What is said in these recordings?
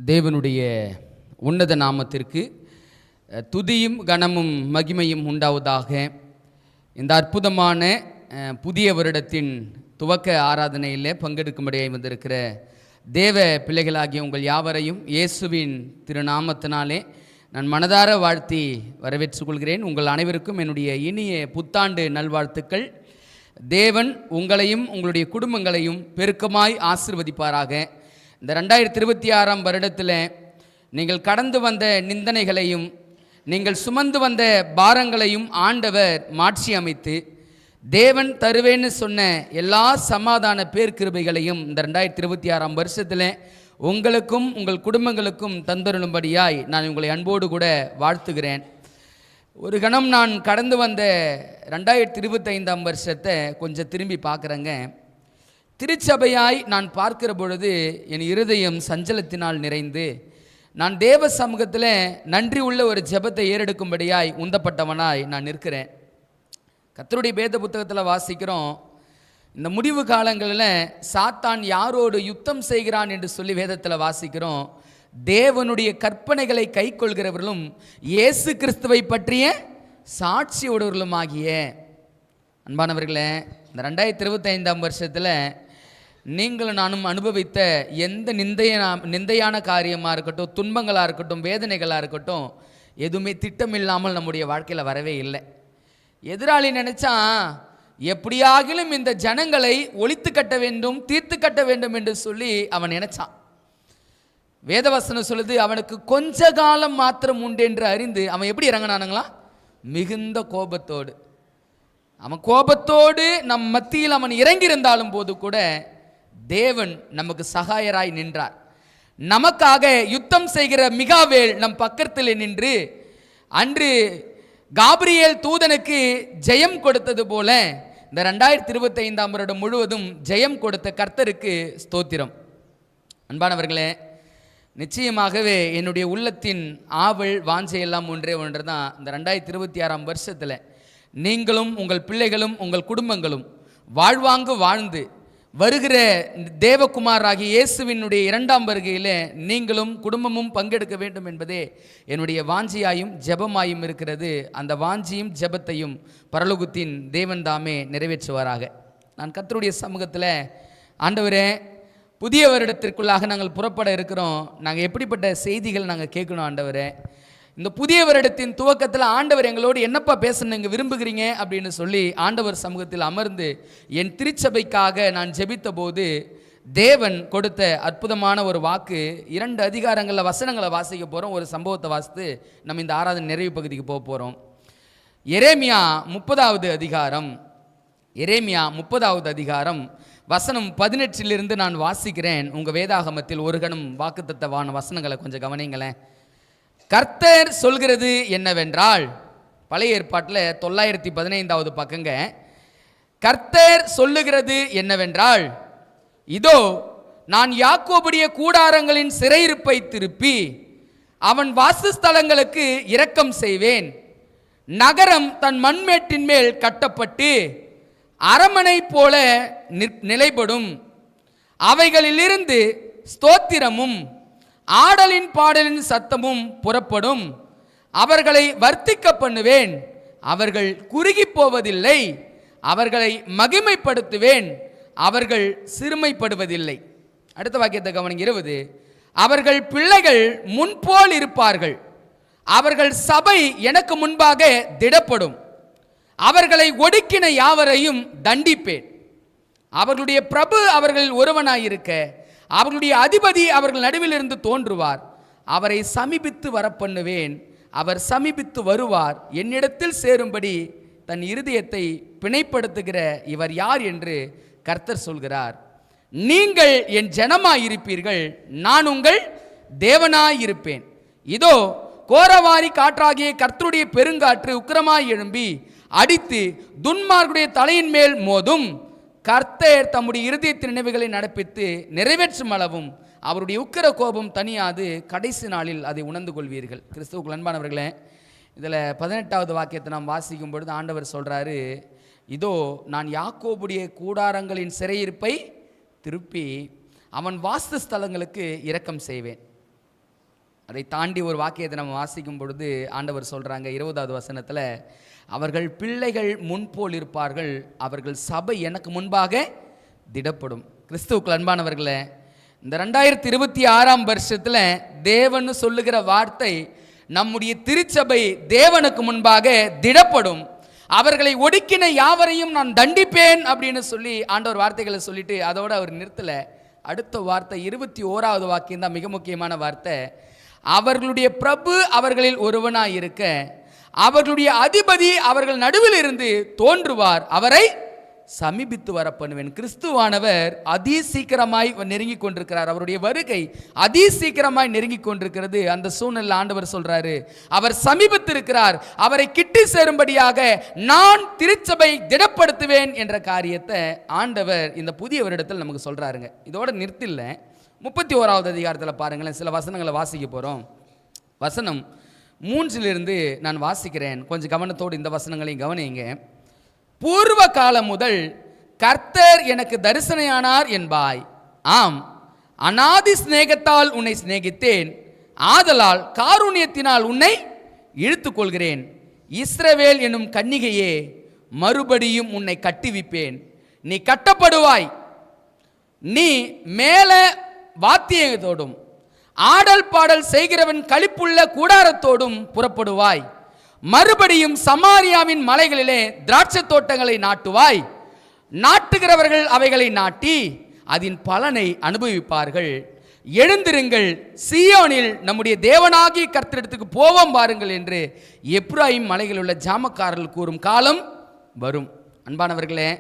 தேவனுடைய உன்னத நாமத்திற்கு துதியும் கனமும் மகிமையும் உண்டாவதாக. இந்த அற்புதமான புதிய வருடத்தின் துவக்க ஆராதனையில் பங்கெடுக்கும்படியாக வந்திருக்கிற தேவ பிள்ளைகளாகிய உங்கள் யாவரையும் இயேசுவின் திருநாமத்தினாலே நான் மனதார வாழ்த்தி வரவேற்றுக் கொள்கிறேன். உங்கள் அனைவருக்கும் என்னுடைய இனிய புத்தாண்டு நல்வாழ்த்துக்கள். தேவன் உங்களையும் உங்களுடைய குடும்பங்களையும் பெருக்கமாய் ஆசீர்வதிப்பாராக. இந்த 2026 வருடத்தில் நீங்கள் கடந்து வந்த நிந்தனைகளையும் நீங்கள் சுமந்து வந்த பாரங்களையும் ஆண்டவர் மாற்றி அமைத்து தேவன் தருவேன்னு சொன்ன எல்லா சமாதான பேர்கிருபைகளையும் இந்த 2026 வருஷத்தில் உங்களுக்கும் உங்கள் குடும்பங்களுக்கும் தந்தருளும்படியாய் நான் உங்களை அன்போடு கூட வாழ்த்துகிறேன். ஒரு கணம் நான் கடந்து வந்த 2025 வருஷத்தை கொஞ்சம் திரும்பி பார்க்குறேங்க. திருச்சபையாய் நான் பார்க்கிற பொழுது என் இருதயம் சஞ்சலத்தினால் நிறைந்து நான் தேவ சமூகத்தில் நன்றி உள்ள ஒரு ஜெபத்தை ஏறெடுக்கும்படியாய் உந்தப்பட்டவனாய் நான் நிற்கிறேன். கர்த்தருடைய வேத புத்தகத்தில் வாசிக்கிறோம், இந்த முடிவு காலங்களில் சாத்தான் யாரோடு யுத்தம் செய்கிறான் என்று சொல்லி வேதத்தில் வாசிக்கிறோம். தேவனுடைய கற்பனைகளை கை கொள்கிறவர்களும் இயேசு கிறிஸ்துவை பற்றிய சாட்சியோடவர்களும் ஆகிய அன்பானவர்களே, இந்த 2025 வருஷத்தில் நீங்களும் நானும் அனுபவித்த எந்த நிந்தையான காரியமாக இருக்கட்டும், துன்பங்களாக இருக்கட்டும், வேதனைகளாக இருக்கட்டும், எதுவுமே திட்டமில்லாமல் நம்முடைய வாழ்க்கையில் வரவே இல்லை. எதிராளி நினைச்சா எப்படியாகிலும் இந்த ஜனங்களை ஒழித்து கட்ட வேண்டும், தீர்த்து கட்ட வேண்டும் என்று சொல்லி அவன் நினைச்சான். வேதவசனம் சொல்லுது, அவனுக்கு கொஞ்ச காலம் மாத்திரம் உண்டு என்று அறிந்து அவன் எப்படி இறங்கினானுங்களா? மிகுந்த கோபத்தோடு. அவன் கோபத்தோடு நம் மத்தியில் அவன் இறங்கியிருந்தாலும் போது கூட தேவன் நமக்கு சகாயராய் நின்றார். நமக்காக யுத்தம் செய்கிற மிகாவேல் நம் பக்கத்தில் நின்று அன்று காபிரியேல் தூதனுக்கு ஜெயம் கொடுத்தது போல இந்த 2025 வருடம் முழுவதும் ஜெயம் கொடுத்த கர்த்தருக்கு ஸ்தோத்திரம். அன்பானவர்களே, நிச்சயமாகவே என்னுடைய உள்ளத்தின் ஆவல் வாஞ்சையெல்லாம் ஒன்றே ஒன்று தான். இந்த 2026 வருஷத்தில் நீங்களும் உங்கள் பிள்ளைகளும் உங்கள் குடும்பங்களும் வாழ்வாங்கு வாழ்ந்து வருகிற தேவகுமாராகிய இயேசுவினுடைய 2ஆம் வருகையில் நீங்களும் குடும்பமும் பங்கெடுக்க வேண்டும் என்பதே என்னுடைய வாஞ்சியாயும் ஜெபமாயும் இருக்கிறது. அந்த வாஞ்சியும் ஜெபத்தையும் பரலோகத்தின் தேவன் தாமே நிறைவேற்றுவாராக. நான் கர்த்தருடைய சமூகத்தில், ஆண்டவரே, புதிய வருடத்திற்குள்ளாக நாங்கள் புறப்பட இருக்கிறோம். நாங்கள் எப்படிப்பட்ட செய்திகள் நாங்கள் கேட்கணும் ஆண்டவரே? இந்த புதிய வருடத்தின் துவக்கத்தில் ஆண்டவர் எங்களோடு என்னப்பா பேசணும் நீங்கள் விரும்புகிறீங்க அப்படின்னு சொல்லி ஆண்டவர் சமூகத்தில் அமர்ந்து என் திருச்சபைக்காக நான் ஜெபித்த போது தேவன் கொடுத்த அற்புதமான ஒரு வாக்கு. 2 அதிகாரங்களில் வசனங்களை வாசிக்க போகிறோம். ஒரு சம்பவத்தை வாசித்து நம்ம இந்த ஆராதனை நிறைவு பகுதிக்கு போக போகிறோம். எரேமியா 30வது அதிகாரம். எரேமியா 30வது அதிகாரம் வசனம் 18 நான் வாசிக்கிறேன். உங்கள் வேதாகமத்தில் ஒரு கணம் வாக்குத்தத்தமான வசனங்களை கொஞ்சம் கவனிங்களேன். கர்த்தர் சொல்கிறது என்னவென்றால், பழைய ஏற்பாட்டில் 915வது பக்கங்க. கர்த்தர் சொல்லுகிறது என்னவென்றால், இதோ நான் யாக்கோபுடைய கூடாரங்களின் சிறையிருப்பை திருப்பி அவன் வாசஸ்தலங்களுக்கு இரக்கம் செய்வேன். நகரம் தன் மண்மேட்டின் மேல் கட்டப்பட்டு அரமனை போல நிலைப்படும். அவைகளிலிருந்து ஸ்தோத்திரமும் ஆடலின் பாடலின் சத்தமும் புறப்படும். அவர்களை வர்த்திக்க பண்ணுவேன். அவர்கள் குறுகி போவதில்லை. அவர்களை மகிமைப்படுத்துவேன். அவர்கள் சிறுமைப்படுவதில்லை. அடுத்த வாக்கியத்தை கவனிங்க. 20. அவர்கள் பிள்ளைகள் முன்போல் இருப்பார்கள். அவர்கள் சபை எனக்கு முன்பாக திடப்படும். அவர்களை ஒடுக்கின யாவரையும் தண்டிப்பேன். அவர்களுடைய பிரபு அவர்களில் ஒருவனாயிருக்க அவர்களுடைய அதிபதி அவர்கள் நடுவில் இருந்து தோன்றுவார். அவரை சமீபித்து வரப்பண்ணுவேன். அவர் சமீபித்து வருவார். என்னிடத்தில் சேரும்படி தன் இருதயத்தை பிணைப்படுத்துகிற இவர் யார் என்று கர்த்தர் சொல்கிறார். நீங்கள் என் ஜனமாயிருப்பீர்கள், நான் உங்கள் தேவனாயிருப்பேன். இதோ கோரவாரி காற்றாகிய கர்த்தருடைய பெருங்காற்று உக்கிரமாய் எழும்பி அடித்து துன்மார்க்குடைய தலையின் மேல் மோதும். கர்த்தர் தம்முடைய இருதயத்தின் நினைவுகளை நடப்பித்து நிறைவேற்றும் அளவும் அவருடைய உக்கிர கோபம் தனியாது. கடைசி நாளில் அதை உணர்ந்து கொள்வீர்கள். கிறிஸ்துவுக்குள் அன்பானவர்களே, இதில் 18வது வாக்கியத்தை நாம் வாசிக்கும் பொழுது ஆண்டவர் சொல்கிறாரு, இதோ நான் யாக்கோபுடைய கூடாரங்களின் சிறையிருப்பை திருப்பி அவன் வாஸ்து ஸ்தலங்களுக்கு இரக்கம் செய்வேன். அதை தாண்டி ஒரு வாக்கியத்தை நம்ம வாசிக்கும் பொழுது ஆண்டவர் சொல்கிறாங்க 20வது வசனத்தில், அவர்கள் பிள்ளைகள் முன்போல் இருப்பார்கள், அவர்கள் சபை எனக்கு முன்பாக திடப்படும். கிறிஸ்துவுக்குள் அன்பானவர்களே, இந்த 2026ஆம் வருஷத்தில் தேவன் சொல்லுகிற வார்த்தை, நம்முடைய திருச்சபை தேவனுக்கு முன்பாக திடப்படும், அவர்களை ஒடுக்கின யாவரையும் நான் தண்டிப்பேன் அப்படின்னு சொல்லி ஆண்டவர் வார்த்தைகளை சொல்லிட்டு அதோடு அவர் நிறுத்தலை. அடுத்த வார்த்தை 21வது வாக்கியம் தான் மிக முக்கியமான வார்த்தை. அவர்களுடைய பிரபு அவர்களில் ஒருவனாய் இருக்க, அவர்களுடைய அதிபதி அவர்கள் நடுவில் இருந்து தோன்றுவார், அவரை சமீபித்து வர பண்ணுவேன். கிறிஸ்துவானவர் அதிசீக்கிரமாய் நெருங்கி கொண்டிருக்கிறார். அவருடைய வருகை அதிசீக்கிரமாய் நெருங்கி கொண்டிருக்கிறது. அந்த சூழ்நிலை ஆண்டவர் சொல்றாரு, அவர் சமீபத்திருக்கிறார், அவரை கிட்டி சேரும்படியாக நான் திருச்சபை திடப்படுத்துவேன் என்ற காரியத்தை ஆண்டவர் இந்த புதிய வருடத்தில் நமக்கு சொல்றாருங்க. இதோட நிறுத்தில்ல, 31வது அதிகாரத்தில் பாருங்களேன், சில வசனங்களை வாசிக்க போறோம். வசனம் 3 நான் வாசிக்கிறேன், கொஞ்சம் கவனத்தோடு இந்த வசனங்களையும் கவனிங்க. பூர்வ காலம் முதல் கர்த்தர் எனக்கு தரிசனையானார் என்பாய், ஆம், அநாதி சிநேகத்தால் உன்னை சிநேகித்தேன், ஆதலால் காருண்யத்தினால் உன்னை இழுத்துக் கொள்கிறேன். இஸ்ரவேல் என்னும் கன்னிகையே, மறுபடியும் உன்னை கட்டுவிப்பேன், நீ கட்டப்படுவாய், நீ மேல வாத்தியத்தோடும் ஆடல் பாடல் செய்கிறவன் களிப்புள்ள கூடாரத்தோடும் புறப்படுவாய், மறுபடியும் சமாரியாவின் மலைகளிலே திராட்சை தோட்டங்களை நாட்டுவாய், நாட்டுகிறவர்கள் அவைகளை நாட்டி அதன் பலனை அனுபவிப்பார்கள். எழுந்திருங்கள், சீயோனில் நம்முடைய தேவனாகிய கர்த்தரிடத்துக்கு போவோம் பாருங்கள் என்று எப்ராயிம் மலைகளில் உள்ள ஜாமக்காரர்கள் கூறும் காலம் வரும். அன்பானவர்களே,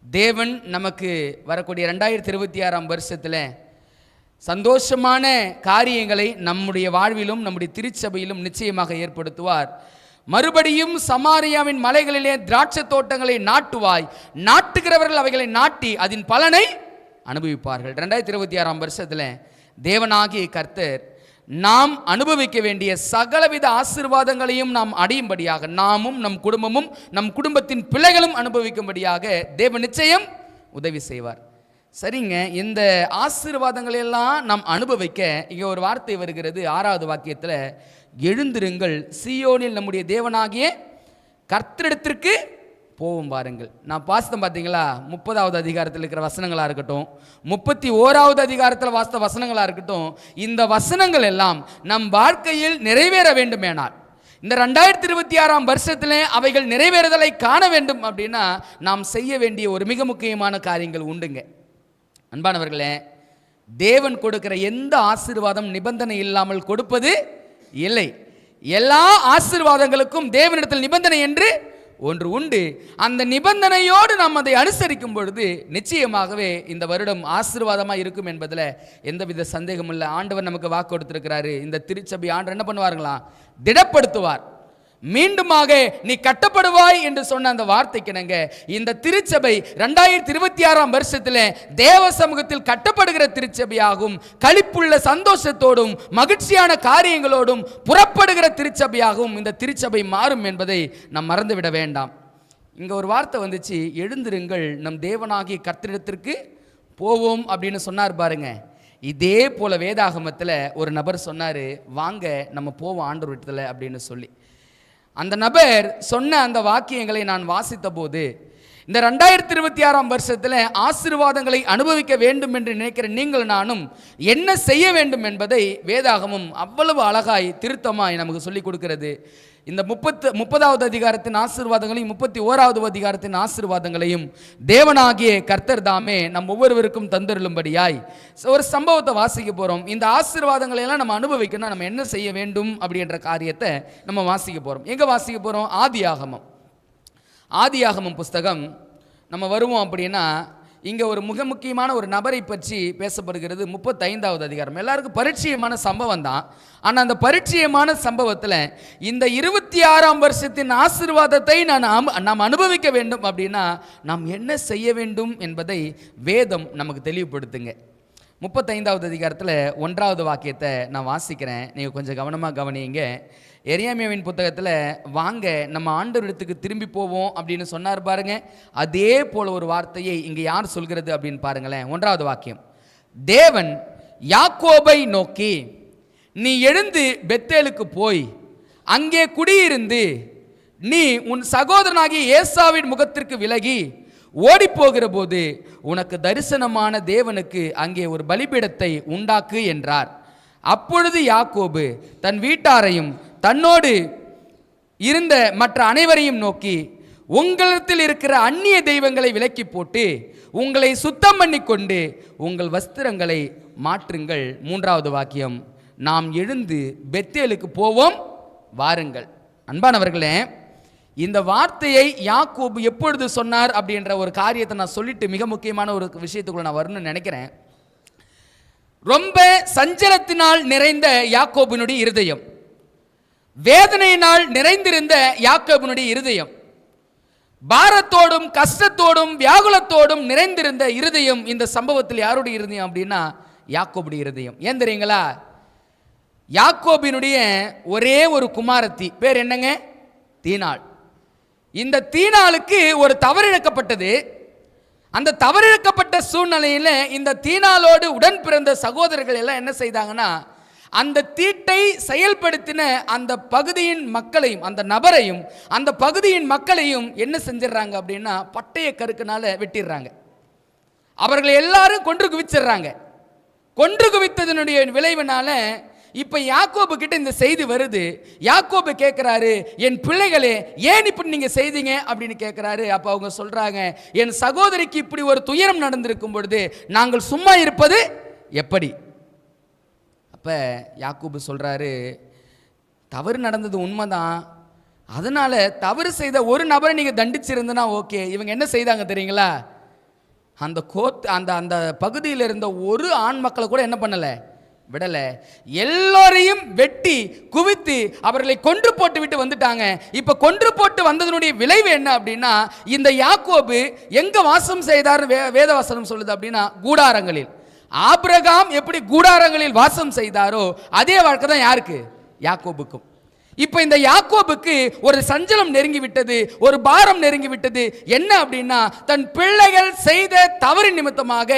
தேவன் நமக்கு வரக்கூடிய 2026ஆம் வருஷத்தில் சந்தோஷமான காரியங்களை நம்முடைய வாழ்விலும் நம்முடைய திருச்சபையிலும் நிச்சயமாக ஏற்படுத்துவார். மறுபடியும் சமாரியாவின் மலைகளிலே திராட்சை தோட்டங்களை நாட்டுவாய், நாட்டுகிறவர்கள் அவைகளை நாட்டி அதன் பலனை அனுபவிப்பார்கள். 2026ஆம் வருஷத்தில் தேவனாகிய கர்த்தர் நாம் அனுபவிக்க வேண்டிய சகலவித ஆசீர்வாதங்களையும் நாம் அடையும்படியாக, நாமும் நம் குடும்பமும் நம் குடும்பத்தின் பிள்ளைகளும் அனுபவிக்கும்படியாக தேவன் நிச்சயம் உதவி செய்வார். சரிங்க, இந்த ஆசீர்வாதங்களெல்லாம் நாம் அனுபவிக்க இங்கே ஒரு வார்த்தை வருகிறது 6வது வாக்கியத்தில், எழுந்திருங்கள், சீயோனில் நம்முடைய தேவனாகிய கர்த்தரிடத்திற்கு போவோம் பாருங்கள். நான் வாசித்தேன் பார்த்தீங்களா, 30வது அதிகாரத்தில் இருக்கிற வசனங்களாக இருக்கட்டும், 31வது அதிகாரத்தில் வாசித்த வசனங்களாக இருக்கட்டும், இந்த வசனங்கள் எல்லாம் நம் வாழ்க்கையில் நிறைவேற வேண்டுமேனால், இந்த 2026ஆம் வருஷத்தில் அவைகள் நிறைவேறுதலை காண வேண்டும் அப்படின்னா நாம் செய்ய வேண்டிய ஒரு மிக முக்கியமான காரியங்கள் உண்டுங்க. அன்பானவர்களே, தேவன் கொடுக்கிற எந்த ஆசீர்வாதம் நிபந்தனை இல்லாமல் கொடுப்பது இல்லை. எல்லா ஆசீர்வாதங்களுக்கும் தேவனிடத்தில் நிபந்தனை என்று ஒன்று உண்டு. அந்த நிபந்தனையோடு நாம் அதை அனுசரிக்கும் பொழுது நிச்சயமாகவே இந்த வருடம் ஆசீர்வாதமாக இருக்கும் என்பதில் எந்தவித சந்தேகமும் இல்லை. ஆண்டவர் நமக்கு வாக்கு கொடுத்திருக்கிறாரு. இந்த திருச்சபை ஆண்டவர் என்ன பண்ணுவார்களாம்? திடப்படுத்துவார். மீண்டுமாக நீ கட்டப்படுவாய் என்று சொன்ன அந்த வார்த்தைக்கிணங்க இந்த திருச்சபை 2026ஆம் வருஷத்தில் தேவ சமூகத்தில் கட்டப்படுகிற திருச்சபையாகும், களிப்புள்ள சந்தோஷத்தோடும் மகிழ்ச்சியான காரியங்களோடும் புறப்படுகிற திருச்சபையாகவும் இந்த திருச்சபை மாறும் என்பதை நாம் மறந்துவிட வேண்டாம். இங்கே ஒரு வார்த்தை வந்துச்சு, எழுந்திருங்கள், நம் தேவனாகிய கர்த்தரிடத்திற்கு போவோம் அப்படின்னு சொன்னார் பாருங்க. இதே போல வேதாகமத்தில் ஒரு நபர் சொன்னார், வாங்க நம்ம போவோம் ஆண்டவர் இடத்துல அப்படின்னு சொல்லி. அந்த நபர் சொன்ன அந்த வாக்கியங்களை நான் வாசித்த போது, இந்த 2026ஆம் வருஷத்தில் ஆசீர்வாதங்களை அனுபவிக்க வேண்டும் என்று நினைக்கிற நீங்கள் நானும் என்ன செய்ய வேண்டும் என்பதை வேதாகமும் அவ்வளவு அழகாய் திருத்தமாய் நமக்கு சொல்லிக் கொடுக்கிறது. இந்த 30வது அதிகாரத்தின் ஆசீர்வாதங்களையும் 31வது அதிகாரத்தின் ஆசீர்வாதங்களையும் தேவனாகிய கர்த்தர் தாமே நம் ஒவ்வொருவருக்கும் தந்தருளும்படியாய் ஒரு சம்பவத்தை வாசிக்க போகிறோம். இந்த ஆசீர்வாதங்களை எல்லாம் நம்ம அனுபவிக்கணும், நம்ம என்ன செய்ய வேண்டும் அப்படின்ற காரியத்தை நம்ம வாசிக்க போகிறோம். எங்கே வாசிக்க போகிறோம்? ஆதியாகமம் புஸ்தகம் நம்ம வருவோம். அப்படின்னா இங்கே ஒரு மிக முக்கியமான ஒரு நபரை பற்றி பேசப்படுகிறது. 35வது அதிகாரம் எல்லாருக்கும் பரிச்சயமான சம்பவம் தான். ஆனால் அந்த பரிச்சயமான சம்பவத்தில் இந்த 26ஆம் வருஷத்தின் ஆசீர்வாதத்தை நாம் அனுபவிக்க வேண்டும் அப்படின்னா நாம் என்ன செய்ய வேண்டும் என்பதை வேதம் நமக்கு தெளிவுபடுத்துங்க. 35வது அதிகாரத்தில் 1வது வாக்கியத்தை நான் வாசிக்கிறேன், நீங்கள் கொஞ்சம் கவனமாக கவனிங்க. எரேமியாவின் புத்தகத்தில் வாங்க நம்ம ஆண்டவரிடத்துக்கு திரும்பி போவோம் அப்படின்னு சொன்னார் பாருங்க. அதே போல ஒரு வார்த்தையை இங்கே யார் சொல்கிறது அப்படின்னு பாருங்களேன். 1வது வாக்கியம், தேவன் யாக்கோபை நோக்கி, நீ எழுந்து பெத்தேலுக்கு போய் அங்கே குடியிருந்து நீ உன் சகோதரனாகிய ஏசாவின் முகத்திற்கு விலகி ஓடிப்போகிற போது உனக்கு தரிசனமான தேவனுக்கு அங்கே ஒரு பலிபீடத்தை உண்டாக்கு என்றார். அப்பொழுது யாக்கோபு தன் வீட்டாரையும் தன்னோடு இருந்த மற்ற அனைவரையும் நோக்கி, உங்களிடத்தில் இருக்கிற அந்நிய தெய்வங்களை விலக்கி போட்டு உங்களை சுத்தம் பண்ணி கொண்டு உங்கள் வஸ்திரங்களை மாற்றுங்கள். 3வது வாக்கியம், நாம் எழுந்து பெத்தேலுக்கு போவோம் வாருங்கள். அன்பானவர்களே, இந்த வார்த்தையை யாக்கோபு எப்பொழுது சொன்னார் அப்படின்ற ஒரு காரியத்தை நான் சொல்லிட்டு மிக முக்கியமான ஒரு விஷயத்துக்குள்ள நான் வரணும்னு நினைக்கிறேன். ரொம்ப சஞ்சலத்தினால் நிறைந்த யாக்கோபினுடைய இருதயம், வேதனையினால் நிறைந்திருந்த யாக்கோபினுடைய இருதயம், பாரத்தோடும் கஷ்டத்தோடும் வியாகுலத்தோடும் நிறைந்திருந்த இருதயம் இந்த சம்பவத்தில் யாருடைய இருதயம் அப்படின்னா யாக்கோபுடைய இருதயம். ஏன் தெரியுங்களா? யாக்கோபினுடைய ஒரே ஒரு குமாரத்தி பேர் என்னங்க? தீனாள். இந்த தீனாளுக்கு ஒரு தவறிழக்கப்பட்டது. அந்த தவறிழக்கப்பட்ட சூழ்நிலையில் இந்த தீனாளோடு உடன் பிறந்த சகோதரர்கள் எல்லாம் என்ன செய்தாங்கன்னா, அந்த தீட்டை செயல்படுத்தின அந்த பகுதியின் மக்களையும் அந்த நபரையும் அந்த பகுதியின் மக்களையும் என்ன செஞ்சிடறாங்க அப்படின்னா பட்டய கருக்கினால வெட்டிடுறாங்க. அவர்களை எல்லாரும் கொன்று குவிச்சிடுறாங்க. கொன்று குவித்ததனுடைய விளைவினால இப்ப யாக்கோபு கிட்ட இந்த செய்தி வருது. யாக்கோபு கேட்கிறாரு, என் பிள்ளைகளே ஏன் இப்படி நீங்க செய்தீங்க அப்படின்னு கேட்கிறாரு. அப்ப அவங்க சொல்றாங்க, என் சகோதரிக்கு இப்படி ஒரு துயரம் நடந்திருக்கும் பொழுது நாங்கள் சும்மா இருப்பது எப்படி? அப்ப யாக்கோபு சொல்றாரு, தவறு நடந்தது உண்மைதான், அதனால தவறு செய்த ஒரு நபரை நீங்க தண்டிச்சிருந்தனா ஓகே. இவங்க என்ன செய்தாங்க தெரியுங்களா? அந்த அந்த அந்த பகுதியில் இருந்த ஒரு ஆண் மக்களை கூட என்ன பண்ணல, விடல. எல்லோரையும் வெட்டி குவித்து அவர்களை கொன்று போட்டு விட்டு வந்துட்டாங்க. இப்ப கொன்று போட்டு வந்ததனுடைய விளைவு என்ன அப்படின்னா, இந்த யாக்கோபு எங்க வாசம் செய்தார் வேதவசனம் சொல்லுது அப்படின்னா கூடாரங்களில். ஆபிரகாம் எப்படி கூடாரங்களில் வாசம் செய்தாரோ அதே வாழ்க்கை தான் யாருக்கு? யாக்கோபுக்கும். இப்ப இந்த யாக்கோபுக்கு ஒரு சஞ்சலம் நெருங்கி விட்டது, ஒரு பாரம் நெருங்கி விட்டது. என்ன அப்படின்னா, தன் பிள்ளைகள் செய்த தவறு நிமித்தமாக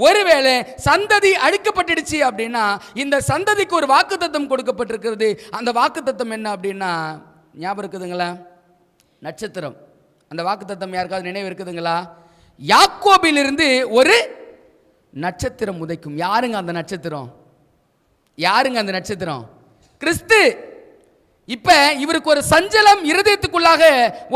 ஒருவேளை சந்ததி அழிக்கப்பட்டுடுச்சு அப்படின்னா இந்த சந்ததிக்கு ஒரு வாக்குத்தத்தம் கொடுக்கப்பட்டிருக்கிறது. அந்த வாக்குத்தத்தம் என்ன அப்படின்னா, ஞாபகம் இருக்குதுங்களா? நட்சத்திரம். அந்த வாக்குத்தத்தம் யாருக்காவது நினைவு இருக்குதுங்களா? யாக்கோபிலிருந்து ஒரு நட்சத்திரம் உதைக்கும். யாருங்க அந்த நட்சத்திரம்? யாருங்க அந்த நட்சத்திரம்? கிறிஸ்து. இப்ப இவருக்கு ஒரு சஞ்சலம் இருதயத்துக்குள்ளாக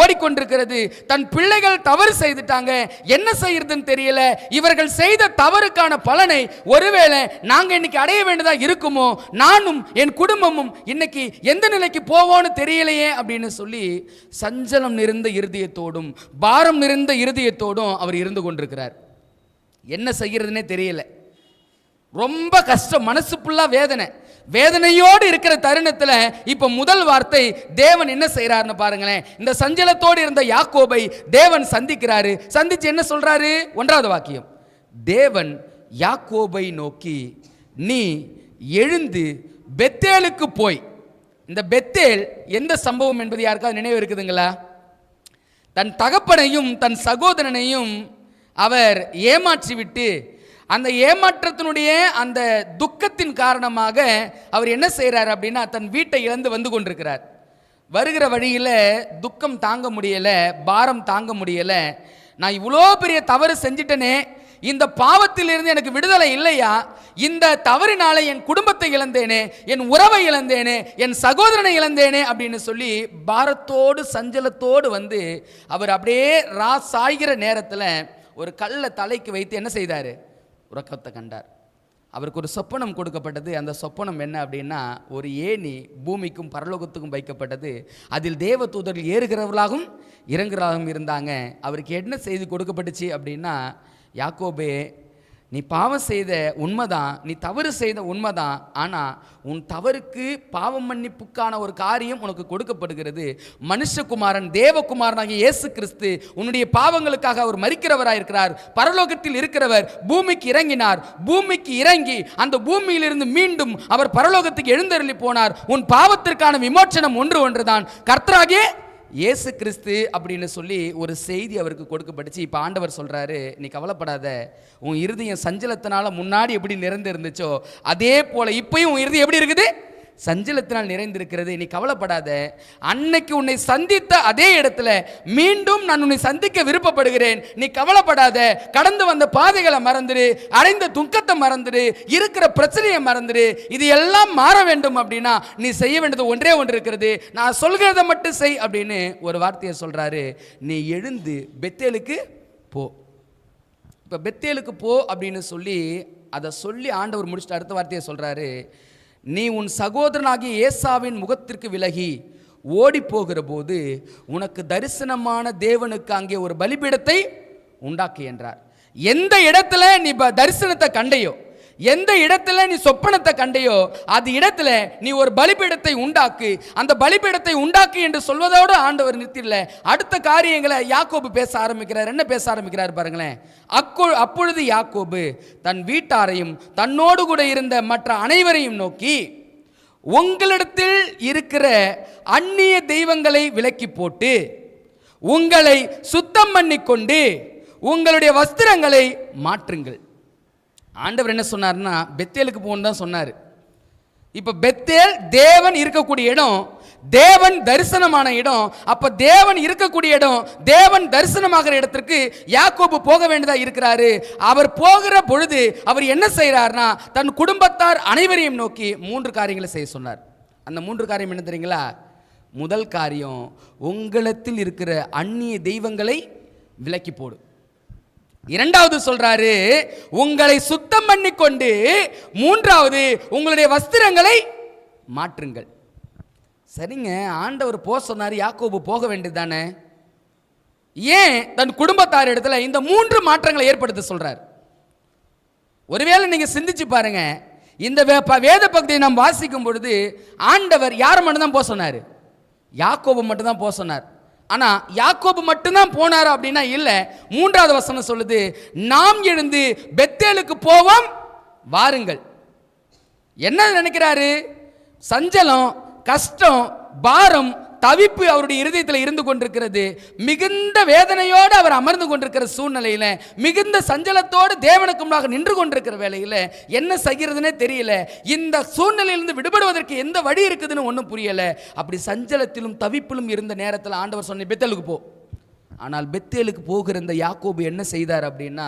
ஓடிக்கொண்டிருக்கிறது. தன் பிள்ளைகள் தவறு செய்துட்டாங்க, என்ன செய்யறதுன்னு தெரியல. இவர்கள் செய்த தவறுக்கான பலனை ஒருவேளை நாங்க இன்னைக்கு அடைய வேண்டியதா இருக்குமோ, நானும் என் குடும்பமும் இன்னைக்கு எந்த நிலைக்கு போவோன்னு தெரியலையே அப்படின்னு சொல்லி சஞ்சலம் நிறைந்த இருதயத்தோடும் பாரம் நிறைந்த இருதயத்தோடும் அவர் இருந்து கொண்டிருக்கிறார். என்ன செய்யறதுன்னே தெரியல, ரொம்ப கஷ்டம், மனசு ஃபுல்லா வேதனை. வேதனையோடு இருக்கிற தருணத்தில் இப்ப முதல் வார்த்தை தேவன் என்ன செய்யறாருன்னு பாருங்களேன். இந்த சஞ்சலத்தோடு இருந்த யாக்கோபை தேவன் சந்திக்கிறாரு. சந்திச்சு என்ன சொல்றாரு? 1வது வாக்கியம், தேவன் யாக்கோபை நோக்கி, நீ எழுந்து பெத்தேலுக்கு போய். இந்த பெத்தேல் எந்த சம்பவம் என்பது யாருக்காவது நினைவு இருக்குதுங்களா? தன் தகப்பனையும் தன் சகோதரனையும் அவர் ஏமாற்றி விட்டு அந்த ஏமாற்றத்தினுடைய அந்த துக்கத்தின் காரணமாக அவர் என்ன செய்கிறார் அப்படின்னா தன் வீட்டை இழந்து வந்து கொண்டிருக்கிறார். வருகிற வழியில் துக்கம் தாங்க முடியலை, பாரம் தாங்க முடியலை. நான் இவ்வளோ பெரிய தவறு செஞ்சிட்டனே, இந்த பாவத்திலிருந்து எனக்கு விடுதலை இல்லையா? இந்த தவறினால என் குடும்பத்தை இழந்தேனே, என் உறவை இழந்தேனே, என் சகோதரனை இழந்தேனே அப்படின்னு சொல்லி பாரத்தோடு சஞ்சலத்தோடு வந்து அவர் அப்படியே சாய்கிற நேரத்தில் ஒரு கல்லை தலைக்கு வைத்து என்ன செய்தார்? உறக்கத்தை கண்டார். அவருக்கு ஒரு சொப்பனம் கொடுக்கப்பட்டது. அந்த சொப்பனம் என்ன அப்படின்னா, ஒரு ஏணி பூமிக்கும் பரலோகத்துக்கும் வைக்கப்பட்டது. அதில் தேவ தூதர்கள் ஏறுகிறவர்களாகவும் இறங்குறவர்களாகவும் இருந்தாங்க. அவருக்கு என்ன செய்தி கொடுக்கப்பட்டுச்சு அப்படின்னா, யாக்கோபே, நீ பாவம் செய்த உண்மைதான், நீ தவறு செய்த உண்மைதான், ஆனால் உன் தவறுக்கு பாவம் மன்னிப்புக்கான ஒரு காரியம் உனக்கு கொடுக்கப்படுகிறது. மனுஷகுமாரன் தேவகுமாரனாகிய இயேசு கிறிஸ்து உன்னுடைய பாவங்களுக்காக அவர் மரிக்கிறவராக இருக்கிறார். பரலோகத்தில் இருக்கிறவர் பூமிக்கு இறங்கினார். பூமிக்கு இறங்கி அந்த பூமியிலிருந்து மீண்டும் அவர் பரலோகத்துக்கு எழுந்தருளி போனார். உன் பாவத்திற்கான விமோச்சனம் ஒன்றுதான், கர்த்தராகிய இயேசு கிறிஸ்து அப்படின்னு சொல்லி ஒரு செய்தி அவருக்கு கொடுக்கப்பட்டுச்சு. இப்போ ஆண்டவர் சொல்கிறாரு, நீ கவலைப்படாத, உன் இருதயம் சஞ்சலத்தினால முன்னாடி எப்படி நிறைந்து இருந்துச்சோ அதே போல் இப்பயும் உன் இருதயம் எப்படி இருக்குது? சஞ்சலத்தினால் நிறைந்திருக்கிறது. நீ கவலைப்படாத, அன்னைக்கு உன்னை சந்தித்த அதே இடத்துல மீண்டும் நான் உன்னை சந்திக்க விருப்பப்படுகிறேன். நீ கவலைப்படாத, கடந்து வந்த பாதைகளை மறந்துடு, அடைந்த துக்கத்தை மறந்துடு, இருக்கிற பிரச்சனையை மறந்துடு. இது எல்லாம் மாற வேண்டும் அப்படின்னா நீ செய்ய வேண்டியது ஒன்றே ஒன்று இருக்கிறது. நான் சொல்கிறத மட்டும் செய் அப்படின்னு ஒரு வார்த்தையை சொல்றாரு. நீ எழுந்து பெத்தேலுக்கு போ. இப்போ பெத்தேலுக்கு போ அப்படின்னு சொல்லி அதை சொல்லி ஆண்டவர் முடிச்சுட்டு அடுத்த வார்த்தையை சொல்றாரு. நீ உன் சகோதரனாகிய ஏசாவின் முகத்திற்கு விலகி ஓடி போகிற போது உனக்கு தரிசனமான தேவனுக்கு அங்கே ஒரு பலிபீடத்தை உண்டாக்கு என்றார். எந்த இடத்துல நீ தரிசனத்தை கண்டையோ, எந்த இடத்துல நீ சொப்பனத்தை கண்டையோ, அது இடத்துல நீ ஒரு பலிபீடத்தை உண்டாக்கு. அந்த பலிபீடத்தை உண்டாக்கு என்று சொல்வதோடு ஆண்டவர் நிறுத்திடல. அடுத்த காரியங்களை யாக்கோபு பேச ஆரம்பிக்கிறார். என்ன பேச ஆரம்பிக்கிறார் பாருங்களேன். அப்பொழுது யாக்கோபு தன் வீட்டாரையும் தன்னோடு கூட இருந்த மற்ற அனைவரையும் நோக்கி, உங்களிடத்தில் இருக்கிற அந்நிய தெய்வங்களை விலக்கி போட்டு உங்களை சுத்தம் பண்ணிக்கொண்டு உங்களுடைய வஸ்திரங்களை மாற்றுங்கள். ஆண்டவர் என்ன சொன்னார்னா பெத்தேலுக்கு போன்னு தான் சொன்னார். இப்போ பெத்தேல் தேவன் இருக்கக்கூடிய இடம், தேவன் தரிசனமான இடம். அப்ப தேவன் இருக்கக்கூடிய இடம், தேவன் தரிசனமாகிற இடத்திற்கு யாக்கோபு போக வேண்டியதா இருக்கிறாரு. அவர் போகிற பொழுது அவர் என்ன செய்யறார்னா தன் குடும்பத்தார் அனைவரையும் நோக்கி 3 காரியங்களை செய்ய சொன்னார். அந்த 3 காரியம் என்ன தெரியுங்களா? முதல் காரியம், உங்களிடத்தில் இருக்கிற அந்நிய தெய்வங்களை விலக்கி போடு. இரண்டாவது சொல்றாரு, உங்களை சுத்தம் பண்ணி கொண்டு, மூன்றாவது உங்களுடைய வஸ்திரங்களை மாற்றுங்கள். சரிங்க, ஆண்டவர் போக சொன்னார், யாக்கோபு போக வேண்டியது தானே. ஏன் தன் குடும்பத்தார் இடத்துல இந்த 3 மாற்றங்களை ஏற்படுத்த சொல்றார்? ஒருவேளை நீங்க சிந்திச்சு பாருங்க. இந்த வேத பகுதியை நாம் வாசிக்கும் பொழுது ஆண்டவர் யார் மட்டும்தான் போக சொன்னார்? யாக்கோபு மட்டும்தான் போக சொன்னார். ஆனா யாக்கோபு மட்டும்தான் போனார் அப்படின்னா இல்ல. 3வது வசனம் சொல்லுது, நாம் எழுந்து பெத்தேலுக்கு போவோம் வாருங்கள். என்ன நினைக்கிறாரு? சஞ்சலம், கஷ்டம், பாரம், தவிப்பு அவருடைய இருதயத்தில் இருந்து கொண்டிருக்கிறது. மிகுந்த வேதனையோடு அவர் அமர்ந்து கொண்டிருக்கிற சூழ்நிலையில, மிகுந்த சஞ்சலத்தோடு தேவனுக்கு முன்னாக நின்று கொண்டிருக்கிற வேளையில என்ன செய்கிறதுனே தெரியல. இந்த சூழ்நிலையிலிருந்து விடுபடுவதற்கு எந்த வழி இருக்குதுன்னு ஒன்றும் புரியல. அப்படி சஞ்சலத்திலும் தவிப்பிலும் இருந்த நேரத்தில் ஆண்டவர் சொன்ன பெத்தேலுக்கு போ. ஆனால் பெத்தேலுக்கு போகிற இந்த யாக்கோபு என்ன செய்தார் அப்படின்னா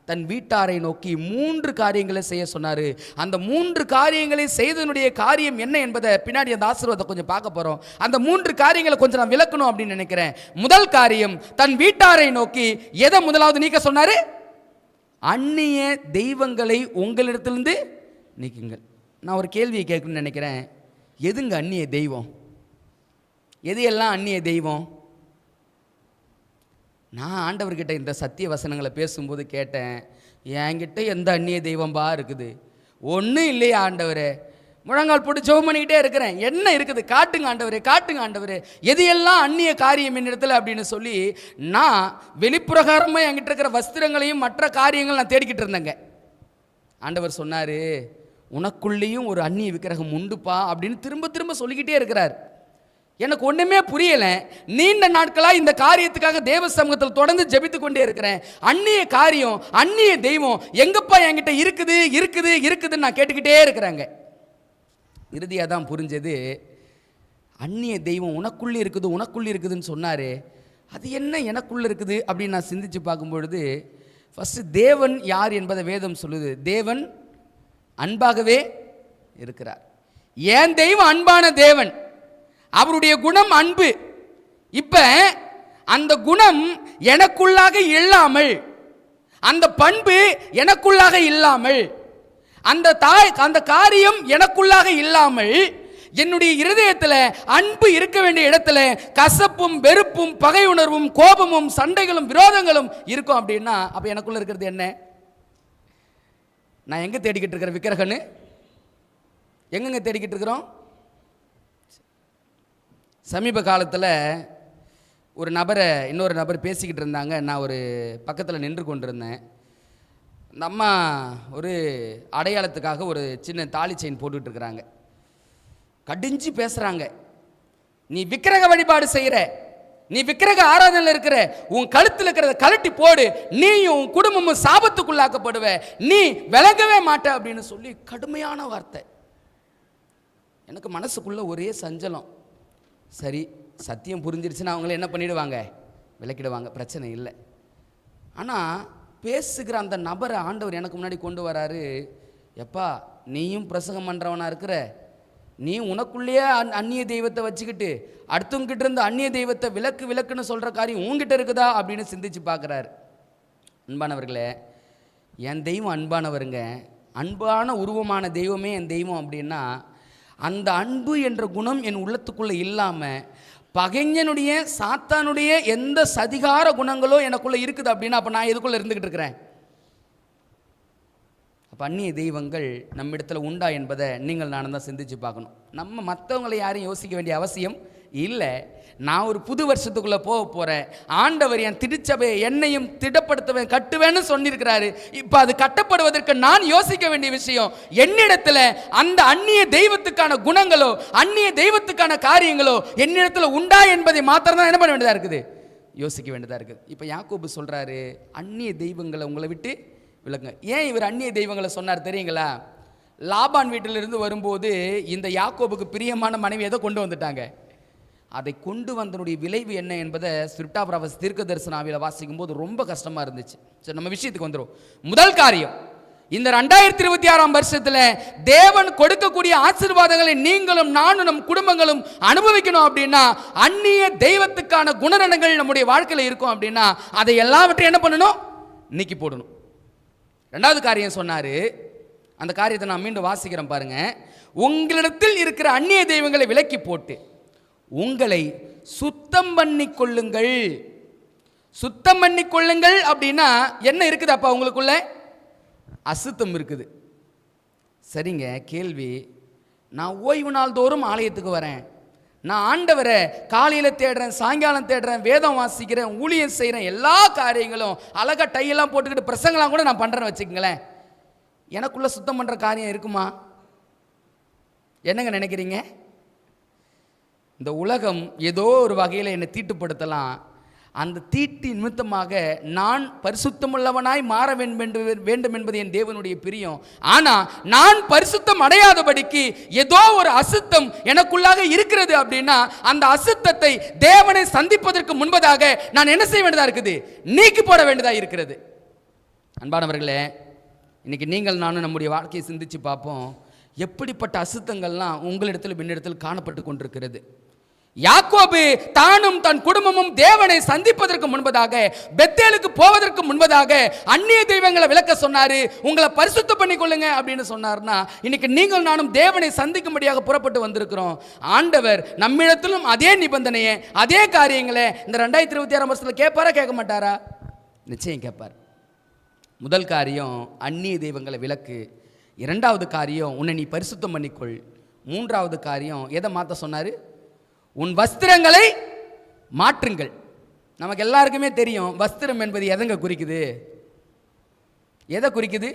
தன் வீட்டாரை நோக்கி 3 காரியங்களை செய்ய சொன்னார். அந்த 3 காரியங்களை செய்தனுடைய காரியம் என்ன என்பதை பின்னாடி அந்த ஆசீர்வாதத்தை கொஞ்சம் பார்க்க போகிறோம். அந்த 3 காரியங்களை கொஞ்சம் நான் விளக்கணும் அப்படின்னு நினைக்கிறேன். முதல் காரியம், தன் வீட்டாரை நோக்கி எதை முதலாவது நீக்க சொன்னார்? அந்நிய தெய்வங்களை உங்களிடத்திலிருந்து நீக்குங்கள். நான் ஒரு கேள்வியை கேட்கணும்னு நினைக்கிறேன். எதுங்க அந்நிய தெய்வம்? எது எல்லாம் அந்நிய தெய்வம்? நான் ஆண்டவர்கிட்ட இந்த சத்திய வசனங்களை பேசும்போது கேட்டேன், என்கிட்ட எந்த அந்நிய தெய்வம்பா இருக்குது? ஒன்றும் இல்லையா ஆண்டவரே. முழங்கால் போட்டு ஜெபம் பண்ணிக்கிட்டே இருக்கிறேன். என்ன இருக்குது? காட்டுங்க ஆண்டவரே, காட்டுங்க ஆண்டவரே, எது எல்லாம் அந்நிய காரியம் என்னிடத்தில் அப்படின்னு சொல்லி நான் வெளிப்புறகாரமாக என்கிட்ட இருக்கிற வஸ்திரங்களையும் மற்ற காரியங்கள் நான் தேடிக்கிட்டு இருந்தேங்க. ஆண்டவர் சொன்னார், உனக்குள்ளேயும் ஒரு அந்நிய விக்கிரகம் உண்டுப்பா அப்படின்னு திரும்ப திரும்ப சொல்லிக்கிட்டே இருக்கிறார். எனக்கு ஒன்றுமே புரியலை. நீண்ட நாட்களாக இந்த காரியத்துக்காக தேவ சமூகத்தில் தொடர்ந்து ஜெபித்து கொண்டே இருக்கிறேன். அந்நிய காரியம், அந்நிய தெய்வம் எங்கப்பா என்கிட்ட இருக்குது இருக்குது இருக்குதுன்னு நான் கேட்டுக்கிட்டே இருக்கிறாங்க. இறுதியாக தான் புரிஞ்சது, அந்நிய தெய்வம் உனக்குள்ளே இருக்குது உனக்குள்ளே இருக்குதுன்னு சொன்னார். அது என்ன எனக்குள்ளே இருக்குது அப்படின்னு நான் சிந்திச்சு பார்க்கும்பொழுது ஃபஸ்ட்டு தேவன் யார் என்பதை வேதம் சொல்லுது. தேவன் அன்பாகவே இருக்கிறார். ஏன் தெய்வம் அன்பான தேவன், அவருடைய குணம் அன்பு. இப்ப அந்த குணம் எனக்குள்ளாக இல்லாமல், அந்த பண்பு எனக்குள்ளாக இல்லாமல், அந்த காரியம் எனக்குள்ளாக இல்லாமல், என்னுடைய இருதயத்தில் அன்பு இருக்க வேண்டிய இடத்துல கசப்பும் வெறுப்பும் பகை உணர்வும் கோபமும் சண்டைகளும் விரோதங்களும் இருக்கும் அப்படின்னா அப்ப எனக்குள்ள இருக்கிறது என்ன? நான் எங்க தேடிக்கிட்டு இருக்கிற விக்கிரகன்னு எங்கெங்க தேடிக்கிட்டு இருக்கிறோம்? சமீப காலத்தில் ஒரு நபரை இன்னொரு நபர் பேசிக்கிட்டு இருந்தாங்க. நான் ஒரு பக்கத்தில் நின்று கொண்டிருந்தேன். இந்த அம்மா ஒரு அடையாளத்துக்காக ஒரு சின்ன தாலி செயின் போட்டுக்கிட்டு இருக்கிறாங்க. கடிஞ்சு பேசுகிறாங்க. நீ விக்கிரக வழிபாடு செய்கிற, நீ விக்கிரக ஆராதனையில் இருக்கிற, உன் கழுத்தில் இருக்கிறத கழட்டி போடு, நீயும் உன் குடும்பமும் சாபத்துக்குள்ளாக்கப்படுவ, நீ விளங்கவே மாட்ட அப்படின்னு சொல்லி கடுமையான வார்த்தை. எனக்கு மனசுக்குள்ளே ஒரே சஞ்சலம். சரி, சத்தியம் புரிஞ்சிருச்சுன்னா அவங்கள என்ன பண்ணிவிடுவாங்க, விளக்கிடுவாங்க, பிரச்சனை இல்லை. ஆனால் பேசுகிற அந்த நபரை ஆண்டவர் எனக்கு முன்னாடி கொண்டு வராரு. எப்பா, நீயும் பிரசங்கம் பண்ணுறவனா இருக்கிற, நீ உனக்குள்ளேயே அந்நிய தெய்வத்தை வச்சுக்கிட்டு அடுத்தவங்கிட்ட இருந்து அந்நிய தெய்வத்தை விளக்குன்னு சொல்கிற காரியம் உங்ககிட்ட இருக்குதா அப்படின்னு சிந்திச்சு பார்க்குறாரு. அன்பானவர்களே, என் தெய்வம் அன்பானவருங்க. அன்பான உருவமான தெய்வமே என் தெய்வம் அப்படின்னா, அந்த அன்பு என்ற குணம் என் உள்ளத்துக்குள்ளே இல்லாமல் பகைஞனுடைய சாத்தானுடைய எந்த சதிகார குணங்களோ எனக்குள்ளே இருக்குது அப்படின்னா, அப்போ நான் எதுக்குள்ளே இருந்துக்கிட்டு இருக்கிறேன்? அப்போ அந்நிய தெய்வங்கள் நம்ம இடத்துல உண்டா என்பதை நீங்கள் நானும் தான் சிந்திச்சு பார்க்கணும். நம்ம மற்றவங்களை யாரையும் யோசிக்க வேண்டிய அவசியம் இல்லை. நான் ஒரு புது வருஷத்துக்குள்ளே போக போகிறேன். ஆண்டவர் என் திருச்சபையை என்னையும் திடப்படுத்துவேன், கட்டுவேன்னு சொல்லியிருக்கிறாரு. இப்போ அது கட்டப்படுவதற்கு நான் யோசிக்க வேண்டிய விஷயம், என்னிடத்துல அந்த அந்நிய தெய்வத்துக்கான குணங்களோ அந்நிய தெய்வத்துக்கான காரியங்களோ என்னிடத்துல உண்டா என்பதை மாத்திரம் தான் என்ன பண்ண வேண்டியதாக இருக்குது, யோசிக்க வேண்டியதாக இருக்குது. இப்போ யாக்கோபு சொல்கிறாரு, அந்நிய தெய்வங்களை உங்களை விட்டு விளக்குங்க. ஏன் இவர் அந்நிய தெய்வங்களை சொன்னார் தெரியுங்களா? லாபான் வீட்டிலிருந்து வரும்போது இந்த யாக்கோபுக்கு பிரியமான மனைவி எதை கொண்டு வந்துட்டாங்க. அதை கொண்டு வந்தனுடைய விளைவு என்ன என்பதை ஸ்பிரிட் ஆஃப் ப்ராஃபஸி தீர்க்க தரிசனாவில வாசிக்கும் போது ரொம்ப கஷ்டமாக இருந்துச்சு. சரி, நம்ம விஷயத்துக்கு வந்துடும். முதல் காரியம், இந்த 2026 வருஷத்தில் தேவன் கொடுக்கக்கூடிய ஆசீர்வாதங்களை நீங்களும் நானும் நம் குடும்பங்களும் அனுபவிக்கணும் அப்படின்னா, அந்நிய தெய்வத்துக்கான குணநலங்கள் நம்முடைய வாழ்க்கையில் இருக்கும் அப்படின்னா, அதை எல்லாவற்றையும் என்ன பண்ணணும், நீக்கி போடணும். ரெண்டாவது காரியம் சொன்னாரு, அந்த காரியத்தை நான் மீண்டும் வாசிக்கிறேன் பாருங்க. உங்களிடத்தில் இருக்கிற அந்நிய தெய்வங்களை விலக்கி போட்டு உங்களை சுத்தம் பண்ணி கொள்ளுங்கள். சுத்தம் பண்ணி கொள்ளுங்கள் அப்படின்னா என்ன இருக்குது? அப்பா உங்களுக்குள்ள அசுத்தம் இருக்குது. சரிங்க, கேள்வி, நான் ஓய்வு நாள் தோறும் ஆலயத்துக்கு வரேன், நான் ஆண்டவரை காலையில் தேடுறேன், சாயங்காலம் தேடுறேன், வேதம் வாசிக்கிறேன், ஊழியம் செய்கிறேன், எல்லா காரியங்களும் அழகாக டையெல்லாம் போட்டுக்கிட்டு பிரசங்கலாம் கூட நான் பண்ணுறேன்னு வச்சுக்கங்களேன், எனக்குள்ளே சுத்தம் பண்ணுற காரியம் இருக்குமா? என்னங்க நினைக்கிறீங்க? இந்த உலகம் ஏதோ ஒரு வகையில் என்னை தீட்டுப்படுத்தலாம். அந்த தீட்டு நிமித்தமாக நான் பரிசுத்தமுள்ளவனாய் மாற வேண்டும் என்பது என் தேவனுடைய பிரியம். ஆனால் நான் பரிசுத்தம் அடையாதபடிக்கு ஏதோ ஒரு அசுத்தம் எனக்குள்ளாக இருக்கிறது அப்படின்னா, அந்த அசுத்தத்தை தேவனை சந்திப்பதற்கு முன்பதாக நான் என்ன செய்ய வேண்டியதாக இருக்குது, நீக்கி போட வேண்டியதாக இருக்கிறது. அன்பானவர்களே, இன்னைக்கு நீங்கள் நானும் நம்முடைய வாழ்க்கையை சிந்திச்சு பார்ப்போம். எப்படிப்பட்ட அசுத்தங்கள்லாம் உங்களிடத்தில் என்னிடத்தில் காணப்பட்டு கொண்டிருக்கிறது. யாக்கோபு தானும் தன் குடும்பமும் தேவனை சந்திப்பதற்கு முன்பதாக, பெத்தேலுக்கு போவதற்கு முன்பதாக அந்நிய தெய்வங்களை விளக்க சொன்னாரு. உங்களை பரிசுத்தம் பண்ணி கொள்ளுங்க அப்படின்னு சொன்னார்னா, இன்னைக்கு நீங்கள் நானும் தேவனை சந்திக்கும்படியாக புறப்பட்டு வந்திருக்கிறோம். ஆண்டவர் நம்மிடத்திலும் அதே நிபந்தனையை, அதே காரியங்களை இந்த 2026 வருஷத்தில் கேட்பாரா, கேட்க மாட்டாரா? நிச்சயம் கேட்பார். முதல் காரியம் அந்நிய தெய்வங்களை விலக்கு. இரண்டாவது காரியம் உன்னை நீ பரிசுத்தம் பண்ணிக்கொள். மூன்றாவது காரியம் எதை மாற்ற சொன்னார்? உன் வஸ்திரங்களை மாற்றுங்கள். நமக்கு எல்லாருக்குமே தெரியும் வஸ்திரம் என்பது எதங்க குறிக்குது, எதை குறிக்குது?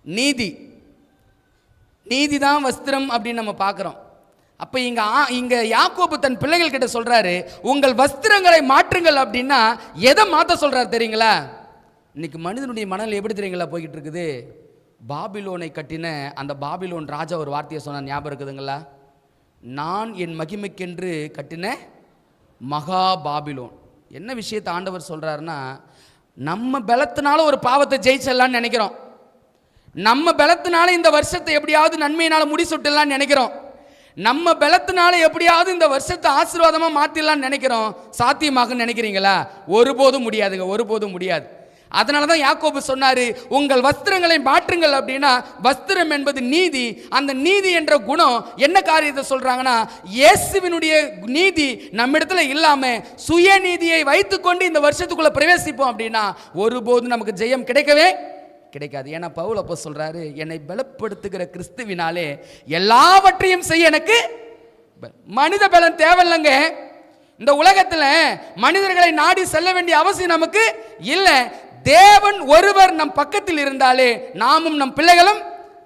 நீதி. நீதி தான் வஸ்திரம் அப்படின்னு நம்ம பார்க்குறோம். அப்போ இங்கே யாக்கோபு தன் பிள்ளைகள் கிட்ட சொல்கிறாரு, உங்கள் வஸ்திரங்களை மாற்றுங்கள் அப்படின்னா எதை மாற்ற சொல்கிறார் தெரியுங்களா? இன்னைக்கு மனிதனுடைய மனநிலை எப்படி தெரியுங்களா போய்கிட்டு இருக்குது? பாபிலோனை கட்டின அந்த பாபிலோன் ராஜா ஒரு வார்த்தையை சொன்ன ஞாபகம் இருக்குதுங்களா? நான் என் மகிமைக்கென்று கட்டின மகா பாபிலோன். என்ன விஷயத்தை ஆண்டவர் சொல்கிறாருன்னா, நம்ம பலத்தினால ஒரு பாவத்தை ஜெயிச்சிடலான்னு நினைக்கிறோம், நம்ம பலத்தினால இந்த வருஷத்தை எப்படியாவது நன்மையினால் முடிசுட்டலான்னு நினைக்கிறோம், நம்ம பலத்தினால எப்படியாவது இந்த வருஷத்தை ஆசீர்வாதமாக மாற்றிடலான்னு நினைக்கிறோம். சாத்தியமாகுன்னு நினைக்கிறீங்களா? ஒருபோதும் முடியாதுங்க, ஒருபோதும் முடியாது. அதனால தான் யாக்கோபு சொன்னாரு, உங்கள் வஸ்திரங்களை மாற்றுங்கள் அப்படின்னா, வஸ்திரம் என்பது நீதி. அந்த நீதி என்ற குணம் என்ன காரியத்தை சொல்றாங்கன்னா, இயேசுவினுடைய நீதி நம்மிடத்துல இல்லாம சுய நீதியை வைத்துக்கொண்டு இந்த வருஷத்துக்குள்ள பிரவேசிப்போம் அப்படின்னா ஒருபோதும் நமக்கு ஜெயம் கிடைக்கவே கிடைக்காது. ஏன்னா பவுல் அப்போ சொல்றாரு, என்னை பலப்படுத்துகிற கிறிஸ்துவினாலே எல்லாவற்றையும் செய்ய எனக்கு மனித பலன் தேவையில்லைங்க. இந்த உலகத்தில் மனிதர்களை நாடி செல்ல வேண்டிய அவசியம் நமக்கு இல்லை. தேவன் ஒருவர் நம் பக்கத்தில் இருந்தாலே நாமும் நம் பிள்ளைகளும்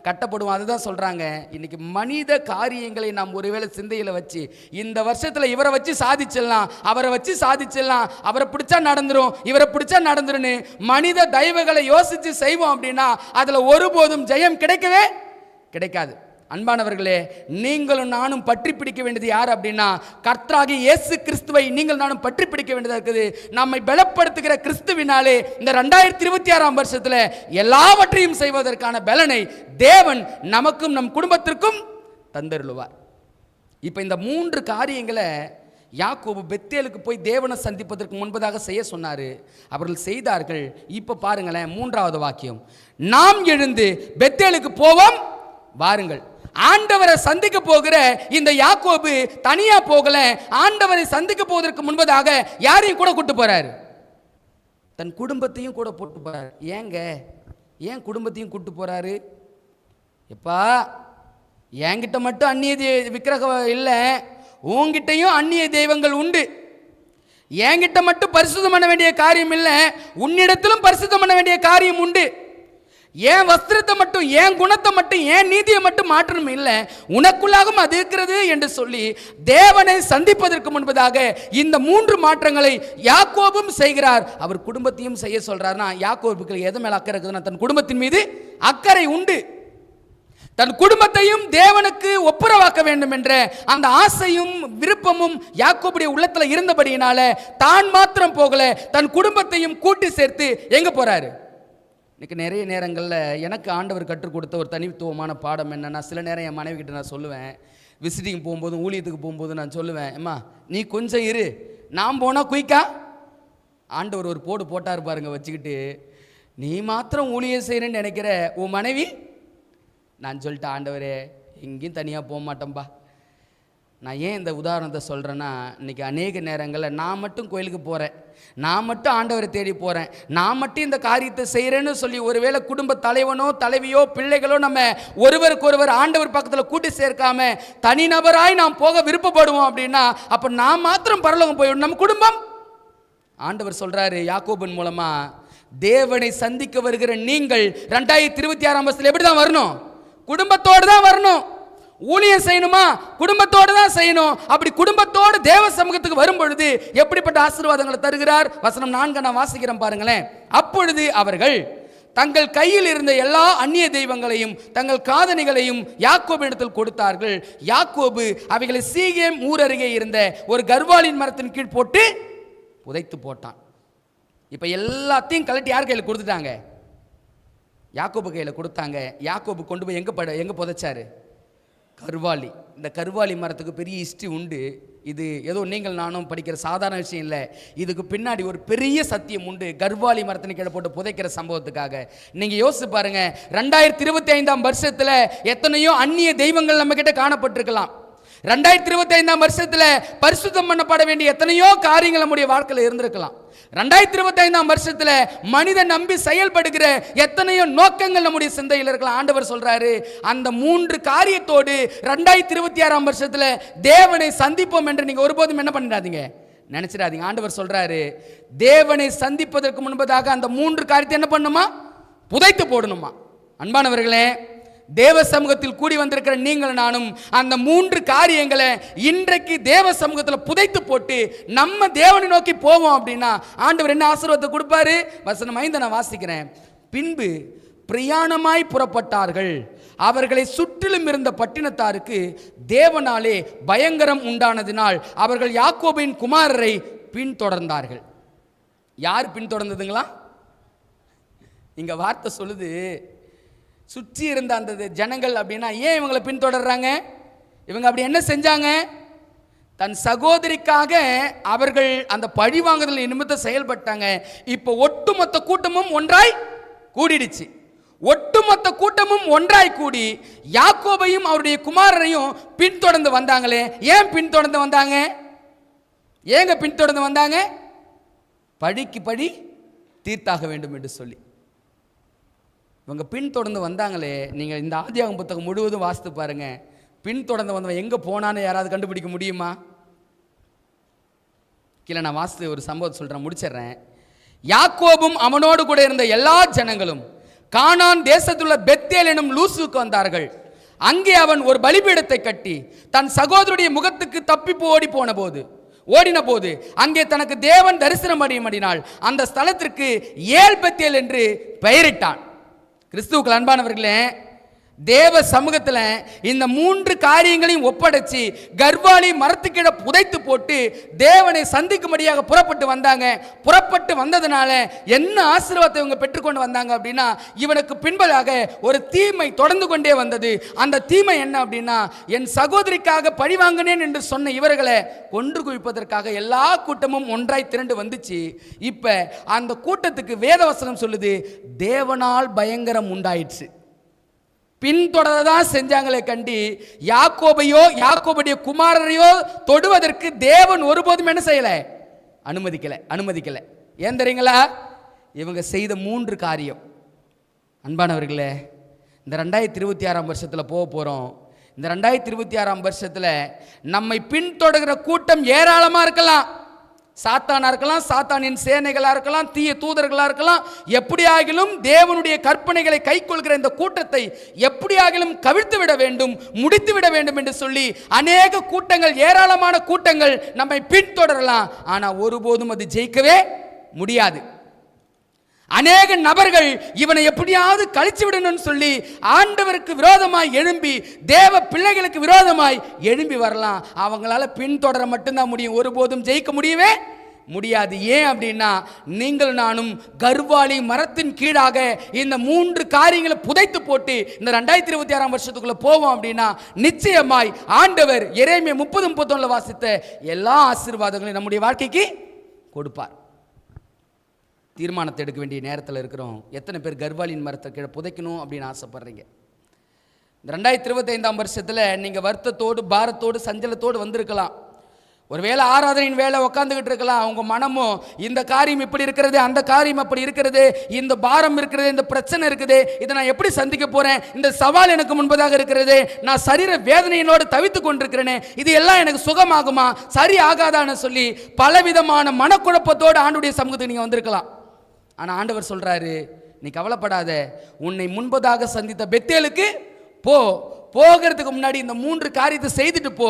கட்டப்படுவோம். அதுதான் சொல்றாங்க. இன்னைக்கு மனித காரியங்களை நாம் ஒருவேளை சிந்தையில் வச்சு இந்த வருஷத்தில் இவரை வச்சு சாதிச்சிடலாம், அவரை வச்சு சாதிச்சிடலாம், அவரை பிடிச்சா நடந்துரும், இவரை பிடிச்சா நடந்துருன்னு மனித தயவுகளை யோசித்து செய்வோம் அப்படின்னா அதில் ஒருபோதும் ஜெயம் கிடைக்கவே கிடைக்காது. அன்பானவர்களே, நீங்களும் நானும் பற்றி பிடிக்க வேண்டியது யார் அப்படின்னா, கர்த்தராகிய இயேசு கிறிஸ்துவை நீங்கள் நானும் பற்றி பிடிக்க வேண்டியதாக இருக்குது. நம்மை பலப்படுத்துகிற கிறிஸ்துவினாலே இந்த 2026 வருஷத்தில் எல்லாவற்றையும் செய்வதற்கான பலனை தேவன் நமக்கும் நம் குடும்பத்திற்கும் தந்தருளுவார். இப்போ இந்த 3 காரியங்களை யாக்கோபு பெத்தேலுக்கு போய் தேவனை சந்திப்பதற்கு முன்பதாக செய்ய சொன்னார். அவர்கள் செய்தார்கள். இப்போ பாருங்களேன், 3வது வாக்கியம், நாம் எழுந்து பெத்தேலுக்கு போவோம் வாருங்கள். ஆண்டவரை சந்திக்க போகிற இந்த யாக்கோபு தனியா போகல. ஆண்டவரை சந்திக்க போவதற்கு முன்பதாக யாரையும் கூட கூட்டு போறாரு, தன் குடும்பத்தையும் கூட போட்டு போறாரு. ஏன் குடும்பத்தையும் கூட்டு போறாரு? எப்பா, என்கிட்ட மட்டும் அந்நிய விக்கிரகம் இல்லை, உன்கிட்டையும் அந்நிய தெய்வங்கள் உண்டு. என்கிட்ட மட்டும் பரிசுத்தம் பண்ண வேண்டிய காரியம் இல்லை, உன்னிடத்திலும் பரிசுத்தம் பண்ண வேண்டிய காரியம் உண்டு. ஏன் வஸ்திரத்தை மட்டும், ஏன் குணத்தை மட்டும், ஏன் நீதியை மட்டும் மாற்றணும் இல்லை, உனக்குள்ளாகவும் அது இருக்கிறது என்று சொல்லி தேவனை சந்திப்பதற்கு முன்பதாக இந்த 3 மாற்றங்களை யாக்கோபும் செய்கிறார். அவர் குடும்பத்தையும் செய்ய சொல்றாருன்னா, யாக்கோபுக்கு எது மேல அக்கறை இருக்குதுன்னா, தன் குடும்பத்தின் மீது அக்கறை உண்டு. தன் குடும்பத்தையும் தேவனுக்கு ஒப்புரவாக்க வேண்டும் என்ற அந்த ஆசையும் விருப்பமும் யாக்கோபுடைய உள்ளத்துல இருந்தபடியினால தான் மாத்திரம் போகல, தன் குடும்பத்தையும் கூட்டி சேர்த்து எங்க போறாரு. இன்னைக்கு நிறைய நேரங்களில் எனக்கு ஆண்டவர் கற்றுக் கொடுத்த ஒரு தனித்துவமான பாடம் என்னன்னா, சில நேரம் என் மனைவி கிட்ட நான் சொல்லுவேன், விசிட்டிங் போகும்போதும் ஊழியத்துக்கு போகும்போது நான் சொல்லுவேன், அம்மா நீ கொஞ்சம் இரு, நான் போனால் குயிக்கா. ஆண்டவர் ஒரு போடு போட்டார் பாருங்க வச்சுக்கிட்டு, நீ மாத்திரம் ஊழியம் செய்கிறேன்னு நினைக்கிற உன் மனைவி. நான் சொல்லிட்டேன், ஆண்டவரே எங்கேயும் தனியாக போக மாட்டேன்பா. நான் ஏன் இந்த உதாரணத்தை சொல்கிறேன்னா, இன்றைக்கி அநேக நேரங்களில் நான் மட்டும் கோயிலுக்கு போகிறேன், நான் மட்டும் ஆண்டவரை தேடி போகிறேன், நான் மட்டும் இந்த காரியத்தை செய்கிறேன்னு சொல்லி ஒருவேளை குடும்ப தலைவனோ தலைவியோ பிள்ளைகளோ நம்ம ஒருவருக்கு ஒருவர் ஆண்டவர் பக்கத்தில் கூட்டி சேர்க்காம தனிநபராய் நாம் போக விருப்பப்படுவோம் அப்படின்னா, அப்போ நான் மாத்திரம் பரலோகம் போய்விடும், நம்ம குடும்பம். ஆண்டவர் சொல்கிறாரு யாக்கோபின் மூலமாக, தேவனை சந்திக்க வருகிற நீங்கள் 2026 வருஷத்தில் எப்படி தான் வரணும்? குடும்பத்தோடு தான் வரணும். ஊழியம் செய்யணுமா? குடும்பத்தோடு தான் செய்யணும். அப்படி குடும்பத்தோடு தேவ சமூகத்துக்கு வரும் பொழுது எப்படிப்பட்ட ஆசீர்வாதங்களை தருகிறார்? வசனம் 4 நான் வாசிக்கிறேன் பாருங்களேன். அப்பொழுது அவர்கள் தங்கள் கையில் இருந்த எல்லா அந்நிய தெய்வங்களையும் தங்கள் காதணிகளையும் யாக்கோபினிடத்தில் கொடுத்தார்கள். யாக்கோபு அவைகளை சீகேம் ஊர் அருகே இருந்த ஒரு கர்வாலின் மரத்தின் கீழ் போட்டு புதைத்து போட்டான். இப்போ எல்லாத்தையும் கலட்டி யார் கையில் கொடுத்துட்டாங்க? யாக்கோபு கையில் கொடுத்தாங்க. யாக்கோபு கொண்டு போய் எங்கே புதைச்சாரு? கர்வாலி. இந்த கர்வாலி மரத்துக்கு பெரிய ஹிஸ்ட்ரி உண்டு. இது ஏதோ நீங்கள் நானும் படிக்கிற சாதாரண விஷயம் இல்லை. இதுக்கு பின்னாடி ஒரு பெரிய சத்தியம் உண்டு. கர்வாலி மரத்தின் கீழே போட்டு புதைக்கிற சம்பவத்துக்காக நீங்கள் யோசிச்சு பாருங்க. 2025 வருஷத்தில் எத்தனையோ அந்நிய தெய்வங்கள் நம்ம கிட்ட காணப்பட்டிருக்கலாம். 2025 வருஷத்தில் பரிசுத்தம் பண்ணப்பட வேண்டிய எத்தனையோ காரியங்கள் நம்முடைய வாழ்க்கையில் இருந்திருக்கலாம். 2025 வருஷத்தில் மனிதன் நம்பி செயல்படுகிற எத்தனையோ நோக்கங்கள் நம்முடைய சிந்தையில் இருக்கலாம். ஆண்டவர் சொல்றாரு, அந்த 3 காரியத்தோடு 2026 வருஷத்தில் தேவனை சந்திப்போம் என்று நீங்க ஒருபோதும் என்ன பண்ணிடாதீங்க, நினைச்சிடாதீங்க. ஆண்டவர் சொல்றாரு, தேவனை சந்திப்பதற்கு முன்பதாக அந்த 3 காரியத்தை என்ன பண்ணுமா? புதைத்து போடணுமா. அன்பானவர்களே, தேவ சமூகத்தில் கூடி வந்திருக்கிற நீங்கள் நானும் அந்த 3 காரியங்களை இன்றைக்கு தேவ சமூகத்தில் புதைத்து போட்டு நம்ம தேவனை நோக்கி போவோம் அப்படின்னா ஆண்டவர் என்ன ஆசீர்வாதத்தை கொடுப்பாரு? வசனம் 5 நான் வாசிக்கிறேன். பின்பு பிரயாணமாய் புறப்பட்டார்கள். அவர்களை சுற்றிலும் இருந்த பட்டினத்தாருக்கு தேவனாலே பயங்கரம் உண்டானதினால் அவர்கள் யாக்கோபின் குமாரரை பின்தொடர்ந்தார்கள். யார் பின்தொடர்ந்ததுங்களா? இங்க வார்த்தை சொல்லுது, சுற்றி இருந்த அந்த ஜனங்கள். அப்படின்னா ஏன் இவங்களை பின்தொடர்றாங்க? இவங்க அப்படி என்ன செஞ்சாங்க? தன் சகோதரிக்காக அவர்கள் அந்த பழி வாங்குதல் நிமித்தம் செயல்பட்டாங்க. இப்போ ஒட்டுமொத்த கூட்டமும் ஒன்றாய் கூடிடுச்சு. ஒட்டுமொத்த கூட்டமும் ஒன்றாய் கூடி யாக்கோபையும் அவருடைய குமாரரையும் பின்தொடர்ந்து வந்தாங்களே. ஏன் பின்தொடர்ந்து வந்தாங்க? ஏங்க பின்தொடர்ந்து வந்தாங்க? பழிக்கு பழி தீர்த்தாக வேண்டும் என்று சொல்லி இவங்க பின்தொடர்ந்து வந்தாங்களே. நீங்கள் இந்த ஆதியாகமம் புத்தகம் முழுவதும் வாசித்து பாருங்க. பின்தொடர்ந்து வந்தவன் எங்கே போனான்னு யாராவது கண்டுபிடிக்க முடியுமா? கீழே நான் வாசித்து ஒரு சம்பவத்தை சொல்கிறேன், முடிச்சிடுறேன். யாக்கோபும் அவனோடு கூட இருந்த எல்லா ஜனங்களும் கானான் தேசத்துள்ள பெத்தேல் எனும் லூசுக்கு வந்தார்கள். அங்கே அவன் ஒரு பலிபீடத்தை கட்டி தன் சகோதரனுடைய முகத்துக்கு தப்பி ஓடின போது அங்கே தனக்கு தேவன் தரிசனம் அடையினால் அந்த ஸ்தலத்திற்கு ஏல் பெத்தேல் என்று பெயரிட்டான். கிறிஸ்துவுக்கு அன்பானவர்களே, தேவ சமூகத்தில் இந்த 3 காரியங்களையும் ஒப்படைச்சு கர்வாலி மரத்துக்கிட புதைத்து போட்டு தேவனை சந்திக்கும்படியாக புறப்பட்டு வந்தாங்க. புறப்பட்டு வந்ததுனால என்ன ஆசீர்வாதத்தை இவங்க பெற்றுக்கொண்டு வந்தாங்க அப்படின்னா, இவனுக்கு பின்பதாக ஒரு தீமை தொடர்ந்து கொண்டே வந்தது. அந்த தீமை என்ன அப்படின்னா, என் சகோதரிக்காக பழி வாங்கினேன் என்று சொன்ன இவர்களை கொன்று குவிப்பதற்காக எல்லா கூட்டமும் ஒன்றாய் திரண்டு வந்துச்சு. இப்ப அந்த கூட்டத்துக்கு வேதவசனம் சொல்லுது, தேவனால் பயங்கரம் உண்டாயிற்று. பின்தொடர்தான் செஞ்சாங்களே கண்டி யாக்கோபையோ யாக்கோபுடைய குமாரரையோ தொடுவதற்கு தேவன் ஒருபோதும் என்ன செய்யல, அனுமதிக்கல. ஏன் தெரியுங்களா? இவங்க செய்த 3 காரியம். அன்பானவர்களே, இந்த 2026 வருஷத்தில் போக போகிறோம். இந்த 2026 வருஷத்தில் நம்மை பின்தொடர்கிற கூட்டம் ஏராளமாக இருக்கலாம். சாத்தானா இருக்கலாம், சாத்தானின் சேனைகளா இருக்கலாம், தீய தூதர்களா இருக்கலாம். எப்படியாகிலும் தேவனுடைய கற்பனைகளை கைக்கொள்கிற இந்த கூட்டத்தை எப்படியாகிலும் கவிழ்த்து விட வேண்டும், முடித்து விட வேண்டும் என்று சொல்லி அநேக கூட்டங்கள், ஏராளமான கூட்டங்கள் நம்மை பின்தொடரலாம். ஆனா ஒருபோதும் அது ஜெயிக்கவே முடியாது. அநேக நபர்கள் இவனை எப்படியாவது கழிச்சு விடணும்னு சொல்லி ஆண்டவருக்கு விரோதமாய் எழும்பி, தேவ பிள்ளைகளுக்கு விரோதமாய் எழும்பி வரலாம். அவங்களால பின்தொடர மட்டும்தான் முடியும், ஒருபோதும் ஜெயிக்க முடியவே முடியாது. ஏன் அப்படின்னா, நீங்கள் நானும் கர்வாலி மரத்தின் கீழாக இந்த 3 காரியங்களை புதைத்து போட்டு இந்த 2026 வருஷத்துக்குள்ள போவோம் அப்படின்னா நிச்சயமாய் ஆண்டவர் எரேமியா 30:31 வாசித்த எல்லா ஆசீர்வாதங்களையும் நம்முடைய வாழ்க்கைக்கு கொடுப்பார். தீர்மானத்தை எடுக்க வேண்டிய நேரத்தில் இருக்கிறோம். எத்தனை பேர் கர்வாலின் மரத்தை கீழே புதைக்கணும் அப்படின்னு ஆசைப்படுறீங்க? இந்த 2025 வருஷத்தில் நீங்கள் வருத்தத்தோடு, பாரத்தோடு, சஞ்சலத்தோடு வந்திருக்கலாம். ஒருவேளை ஆராதனையின் வேலை உட்காந்துக்கிட்டு இருக்கலாம். அவங்க மனமும் இந்த காரியம் இப்படி இருக்கிறது, அந்த காரியம் அப்படி இருக்கிறது, இந்த பாரம் இருக்கிறது, இந்த பிரச்சனை இருக்குது, இதை நான் எப்படி சந்திக்க போகிறேன், இந்த சவால் எனக்கு முன்பதாக இருக்கிறது, நான் சரீர வேதனையினோடு தவித்து கொண்டிருக்கிறேனே, இது எல்லாம் எனக்கு சுகமாகுமா, சரி ஆகாதான்னு சொல்லி பலவிதமான மனக்குழப்பத்தோடு ஆண்டுடைய சமூகத்துக்கு நீங்கள் வந்திருக்கலாம். ஆனால் ஆண்டவர் சொல்கிறாரு, நீ கவலைப்படாத, உன்னை முன்பதாக சந்தித்த பெத்தேலுக்கு போ. போகிறதுக்கு முன்னாடி இந்த 3 காரியத்தை செய்துட்டு போ.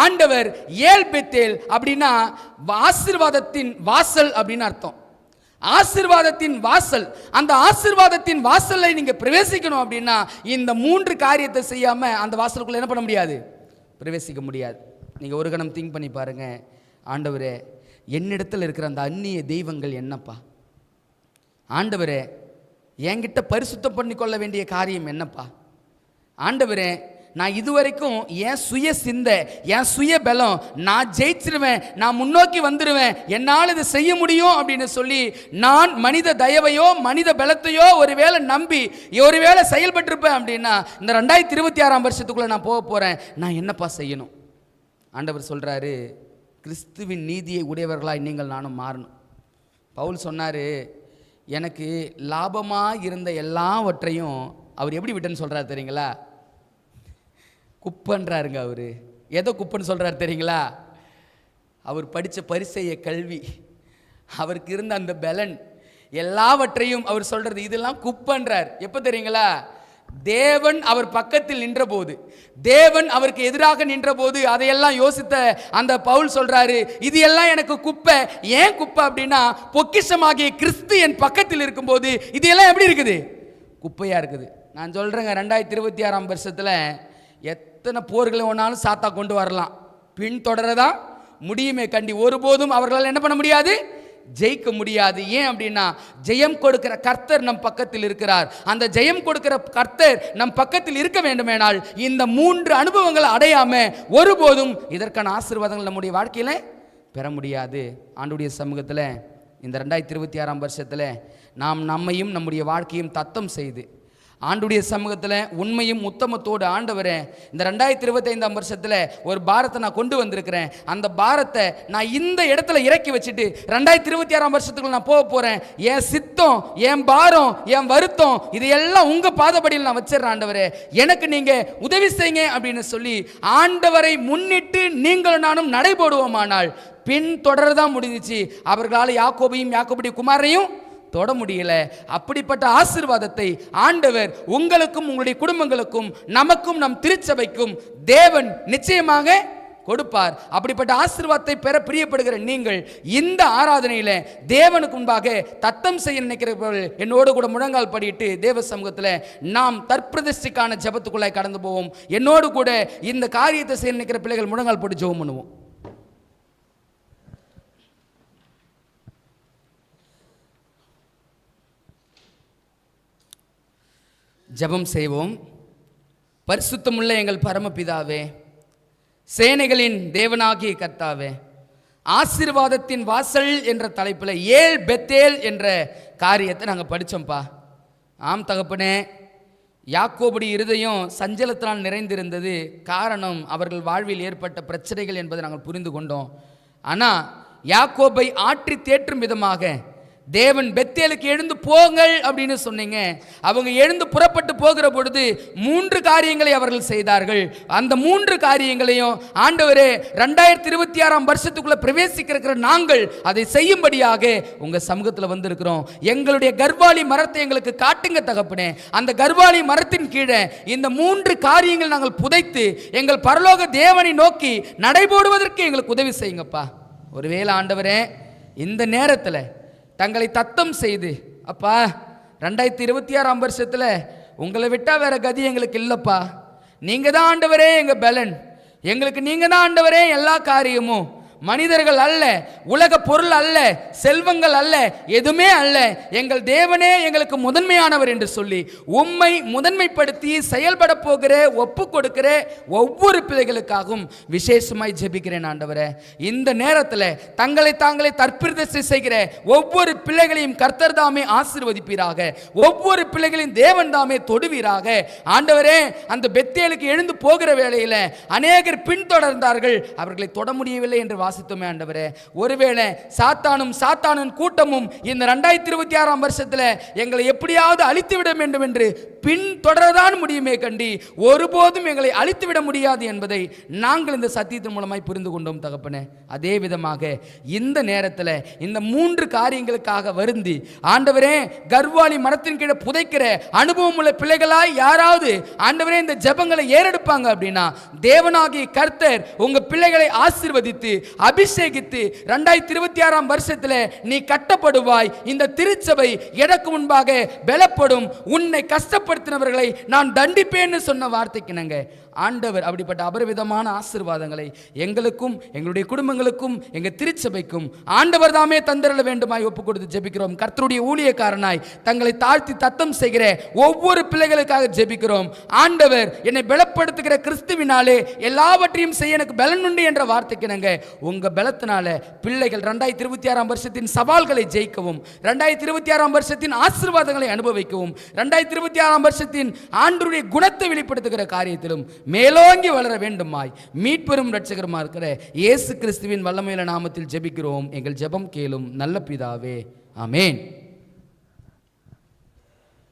ஆண்டவர் ஏல் பெத்தேல் அப்படின்னா ஆசீர்வாதத்தின் வாசல் அப்படின்னு அர்த்தம். ஆசீர்வாதத்தின் வாசல். அந்த ஆசீர்வாதத்தின் வாசலை நீங்க பிரவேசிக்கணும் அப்படின்னா இந்த 3 காரியத்தை செய்யாம அந்த வாசலுக்குள்ள என்ன பண்ண முடியாது, பிரவேசிக்க முடியாது. நீங்க ஒரு கணம் திங்க் பண்ணி பாருங்க, ஆண்டவரே என்னிடத்தில் இருக்கிற அந்த அந்நிய தெய்வங்கள் என்னப்பா, ஆண்டவரே என்கிட்ட பரிசுத்தம் பண்ணி கொள்ள வேண்டிய காரியம் என்னப்பா, ஆண்டவரே நான் இதுவரைக்கும் என் சுய சிந்தை, என் சுய பலம், நான் ஜெயிச்சிருவேன், நான் முன்னோக்கி வந்துடுவேன், என்னால் இதை செய்ய முடியும் அப்படின்னு சொல்லி நான் மனித தயவையோ மனித பலத்தையோ ஒருவேளை நம்பி ஒருவேளை செயல்பட்டிருப்பேன் அப்படின்னா இந்த 2026 வருஷத்துக்குள்ளே நான் போக போகிறேன், நான் என்னப்பா செய்யணும்? ஆண்டவர் சொல்கிறாரு, கிறிஸ்துவின் நீதியை உடையவர்களாய் நீங்கள் நானும் மாறணும். பவுல் சொன்னார், எனக்கு லாபமாக இருந்த எல்லாவற்றையும் அவர் எப்படி விட்டேன்னு சொல்கிறார் தெரியுங்களா? குப்பன்றாருங்க. அவர் எதோ குப்பன்னு சொல்கிறார் தெரியுங்களா? அவர் படித்த பரிசெய்ய கல்வி, அவருக்கு இருந்த அந்த பலன் எல்லாவற்றையும் அவர் சொல்கிறது இதெல்லாம் குப்பன்றார். எப்போ தெரியுங்களா? தேவன் அவர் பக்கத்தில் நின்ற போது, தேவன் அவருக்கு எதிராக நின்ற போது அதையெல்லாம் யோசித்த அந்த பவுல் சொல்றாரு, இது எல்லாம் எனக்கு குப்பை. ஏன் குப்பை அப்படின்னா, பொக்கிஷமாகிய கிறிஸ்து என் பக்கத்தில் இருக்கும்போது இது எல்லாம் எப்படி இருக்குது, குப்பையா இருக்குது. நான் சொல்றேங்க, 2026 வருஷத்துல எத்தனை போர்களை ஒன்னாலும் சாத்தா கொண்டு வரலாம், பின் தொடரதா முடியுமே கண்டி ஒருபோதும் அவர்களால் என்ன பண்ண முடியாது, ஜெயிக்க முடியாது. ஏன் அப்படின்னா, ஜெயம் கொடுக்கிற கர்த்தர் நம் பக்கத்தில் இருக்கிறார். அந்த ஜெயம் கொடுக்கிற கர்த்தர் நம் பக்கத்தில் இருக்க வேண்டுமேனால் இந்த 3 அனுபவங்களை அடையாம ஒருபோதும் இதற்கான ஆசீர்வாதங்கள் நம்முடைய வாழ்க்கையில பெற முடியாது. ஆண்டுடைய சமூகத்தில் இந்த 2026 வருஷத்தில் நாம் நம்மையும் நம்முடைய வாழ்க்கையும் தத்தம் செய்து ஆண்டுடைய சமூகத்தில் உண்மையும் உத்தமத்தோடு, ஆண்டவரே இந்த 2025 வருஷத்தில் ஒரு பாரத்தை நான் கொண்டு வந்திருக்கிறேன், அந்த பாரத்தை நான் இந்த இடத்துல இறக்கி வச்சுட்டு 2026 வருஷத்துக்குள்ள நான் போக போகிறேன், என் சித்தம், என் பாரம், என் வருத்தம் இதையெல்லாம் உங்கள் பாதப்படியில் நான் வச்சிடறேன், ஆண்டவரே எனக்கு நீங்கள் உதவி செய்யுங்க அப்படின்னு சொல்லி ஆண்டவரை முன்னிட்டு நீங்களும் நானும் நடைபோடுவோமானால் பின் தொடர்தான் முடிஞ்சிச்சு. அவர்களால் யாக்கோபையும் யாக்கோபுடைய குமாரையும் தொட முடியல. அப்படிப்பட்ட ஆசீர்வாதத்தை ஆண்டவர் உங்களுக்கும் உங்களுடைய குடும்பங்களுக்கும் நமக்கும் நம் திருச்சபைக்கும் தேவன் நிச்சயமாக கொடுப்பார். அப்படிப்பட்ட ஆசீர்வாதத்தை பெற பிரியப்படுகிற நீங்கள் இந்த ஆராதனையில் தேவனுக்கு முன்பாக தத்தம் செய்ய நினைக்கிறவர்கள் என்னோடு கூட முழங்கால் படிட்டு தேவ சமூகத்தில் நாம் தற்பிரதிஷ்டைக்கான ஜெபத்துக்குள்ளாய் கடந்து போவோம். என்னோடு கூட இந்த காரியத்தை செய்ய நினைக்கிற பிள்ளைகள் முழங்கால் போட்டு ஜெபம் பண்ணுவோம். ஜெபம் செய்வோம். பரிசுத்தமுள்ள எங்கள் பரமபிதாவே, சேனைகளின் தேவனாகிய கர்த்தாவே, ஆசீர்வாதத்தின் வாசல் என்ற தலைப்பில் ஏல் பெத்தேல் என்ற காரியத்தை நாங்கள் படித்தோம்ப்பா. ஆம் தகப்பனே, யாக்கோபுடைய இருதயம் சஞ்சலத்தினால் நிறைந்திருந்தது. காரணம் அவர்கள் வாழ்வில் ஏற்பட்ட பிரச்சனைகள் என்பதை நாங்கள் புரிந்து கொண்டோம். ஆனால் யாக்கோபை ஆற்றி தேற்றும் விதமாக தேவன் பெத்தேலுக்கு எழுந்து போங்கள் அப்படின்னு சொன்னீங்க. அவங்க எழுந்து புறப்பட்டு போகிற பொழுது 3 காரியங்களை அவர்கள் செய்தார்கள். அந்த 3 காரியங்களையும் ஆண்டவரே 2026 வருஷத்துக்குள்ள பிரவேசிக்கிற நாங்கள் அதை செய்யும்படியாக உங்க சமூகத்தில் வந்திருக்கிறோம். எங்களுடைய கர்வாலி மரத்தை எங்களுக்கு காட்டுங்க தகப்பனே. அந்த கர்வாலி மரத்தின் கீழே இந்த 3 காரியங்கள் நாங்கள் புதைத்து எங்கள் பரலோக தேவனை நோக்கி நடைபோடுவதற்கு எங்களுக்கு உதவி செய்யுங்கப்பா. ஒருவேளை ஆண்டவரே இந்த நேரத்தில் தங்களை தத்தம் செய்து, அப்பா 2026 வருஷத்தில் உங்களை விட்டால் வேற கதி எங்களுக்கு இல்லைப்பா, நீங்கள் தான் ஆண்டவரே எங்கள் பலன், எங்களுக்கு நீங்கள் தான் ஆண்டவரே எல்லா காரியமும், மனிதர்கள் அல்ல, உலக பொருள் அல்ல, செல்வங்கள் அல்ல, எதுவுமே அல்ல, எங்கள் தேவனே எங்களுக்கு முதன்மையானவர் என்று சொல்லி உம்மை முதன்மைப்படுத்தி செயல்பட போகிற ஒப்பு கொடுக்கிற ஒவ்வொரு பிள்ளைகளுக்காகவும் விசேஷமாய் ஜெபிக்கிறேன் ஆண்டவரே. இந்த நேரத்தில் தங்களை தாங்களே தற்பிரதிஷ்டை செய்கிற ஒவ்வொரு பிள்ளைகளையும் கர்த்தர் தாமே ஆசீர்வதிப்பீராக. ஒவ்வொரு பிள்ளைகளையும் தேவன் தாமே தொடுவீராக. ஆண்டவரே, அந்த பெத்தேலுக்கு எழுந்து போகிற வேளையில் அநேகர் பின்தொடர்ந்தார்கள், அவர்களை தொட முடியவில்லை என்று வாசித்தோமே ஆண்டவரே. ஒருவேளை சாத்தானும் கூட்டமும் இந்த 2026 வருஷத்தில் எங்களை எப்படியாவது அழித்துவிட வேண்டும் என்று பின்தொடரதான் முடியுமே கண்டி, ஒருபோதும் எங்களை அழித்துவிட முடியாது என்பதை நாங்கள் இந்த சத்தியத்தின் மூலமாய் புரிந்து கொண்டோம் தகப்பனே. அதே விதமாக இந்த நேரத்தில் இந்த 3 காரியங்களுக்காக வருந்தி ஆண்டவரே கர்வாலி மரத்தின் கீழே புதைக்கிற அனுபவம் உள்ள பிள்ளைகளாய் யாராவது ஆண்டவரே இந்த ஜெபங்களை ஏறெடுப்பாங்க அப்படின்னா தேவனாகிய கர்த்தர் உங்க பிள்ளைகளை ஆசீர்வதித்து அபிஷேகித்து 2026 வருஷத்தில் நீ கட்டப்படுவாய். இந்த திருச்சபை எனக்கு முன்பாக பலப்படும். உன்னை கஷ்டப்படுத்தினவர்களை நான் தண்டிப்பேன்னு சொன்ன வார்த்தைக்கு நாங்க ஆண்டவர் அப்படிப்பட்ட அபரிவிதமான ஆசீர்வாதங்களை எங்களுக்கும் எங்களுடைய குடும்பங்களுக்கும் எங்க திருச்சபைக்கும் ஆண்டவர் தாமே தந்தரல வேண்டுமாய் ஒப்பு கொடுத்து ஜெபிக்கிறோம். கர்த்தருடைய ஊழியக்காரனாய் தங்களை தாழ்த்தி தத்தம் செய்கிற ஒவ்வொரு பிள்ளைகளுக்காக ஜெபிக்கிறோம். ஆண்டவர் என்னை பலப்படுத்துகிற கிறிஸ்துவினாலே எல்லாவற்றையும் செய்ய எனக்கு பலன் உண்டு என்ற வார்த்தைக்கு நாங்க உங்க பலத்தினால பிள்ளைகள் 2026 வருஷத்தின் சவால்களை ஜெயிக்கவும், 2026 வருஷத்தின் ஆசீர்வாதங்களை அனுபவிக்கவும், 2026 வருஷத்தின் ஆண்டவருடைய குணத்தை வெளிப்படுத்துகிற காரியத்திலும் மேலோங்கி வளர வேண்டுமாய் மீட்பெரும் இரட்சகருமா இருக்கிற இயேசு கிறிஸ்துவின் வல்லமையுள்ள நாமத்தில் ஜெபிக்கிறோம். எங்கள் ஜெபம் கேளும் நல்ல பிதாவே, ஆமென்.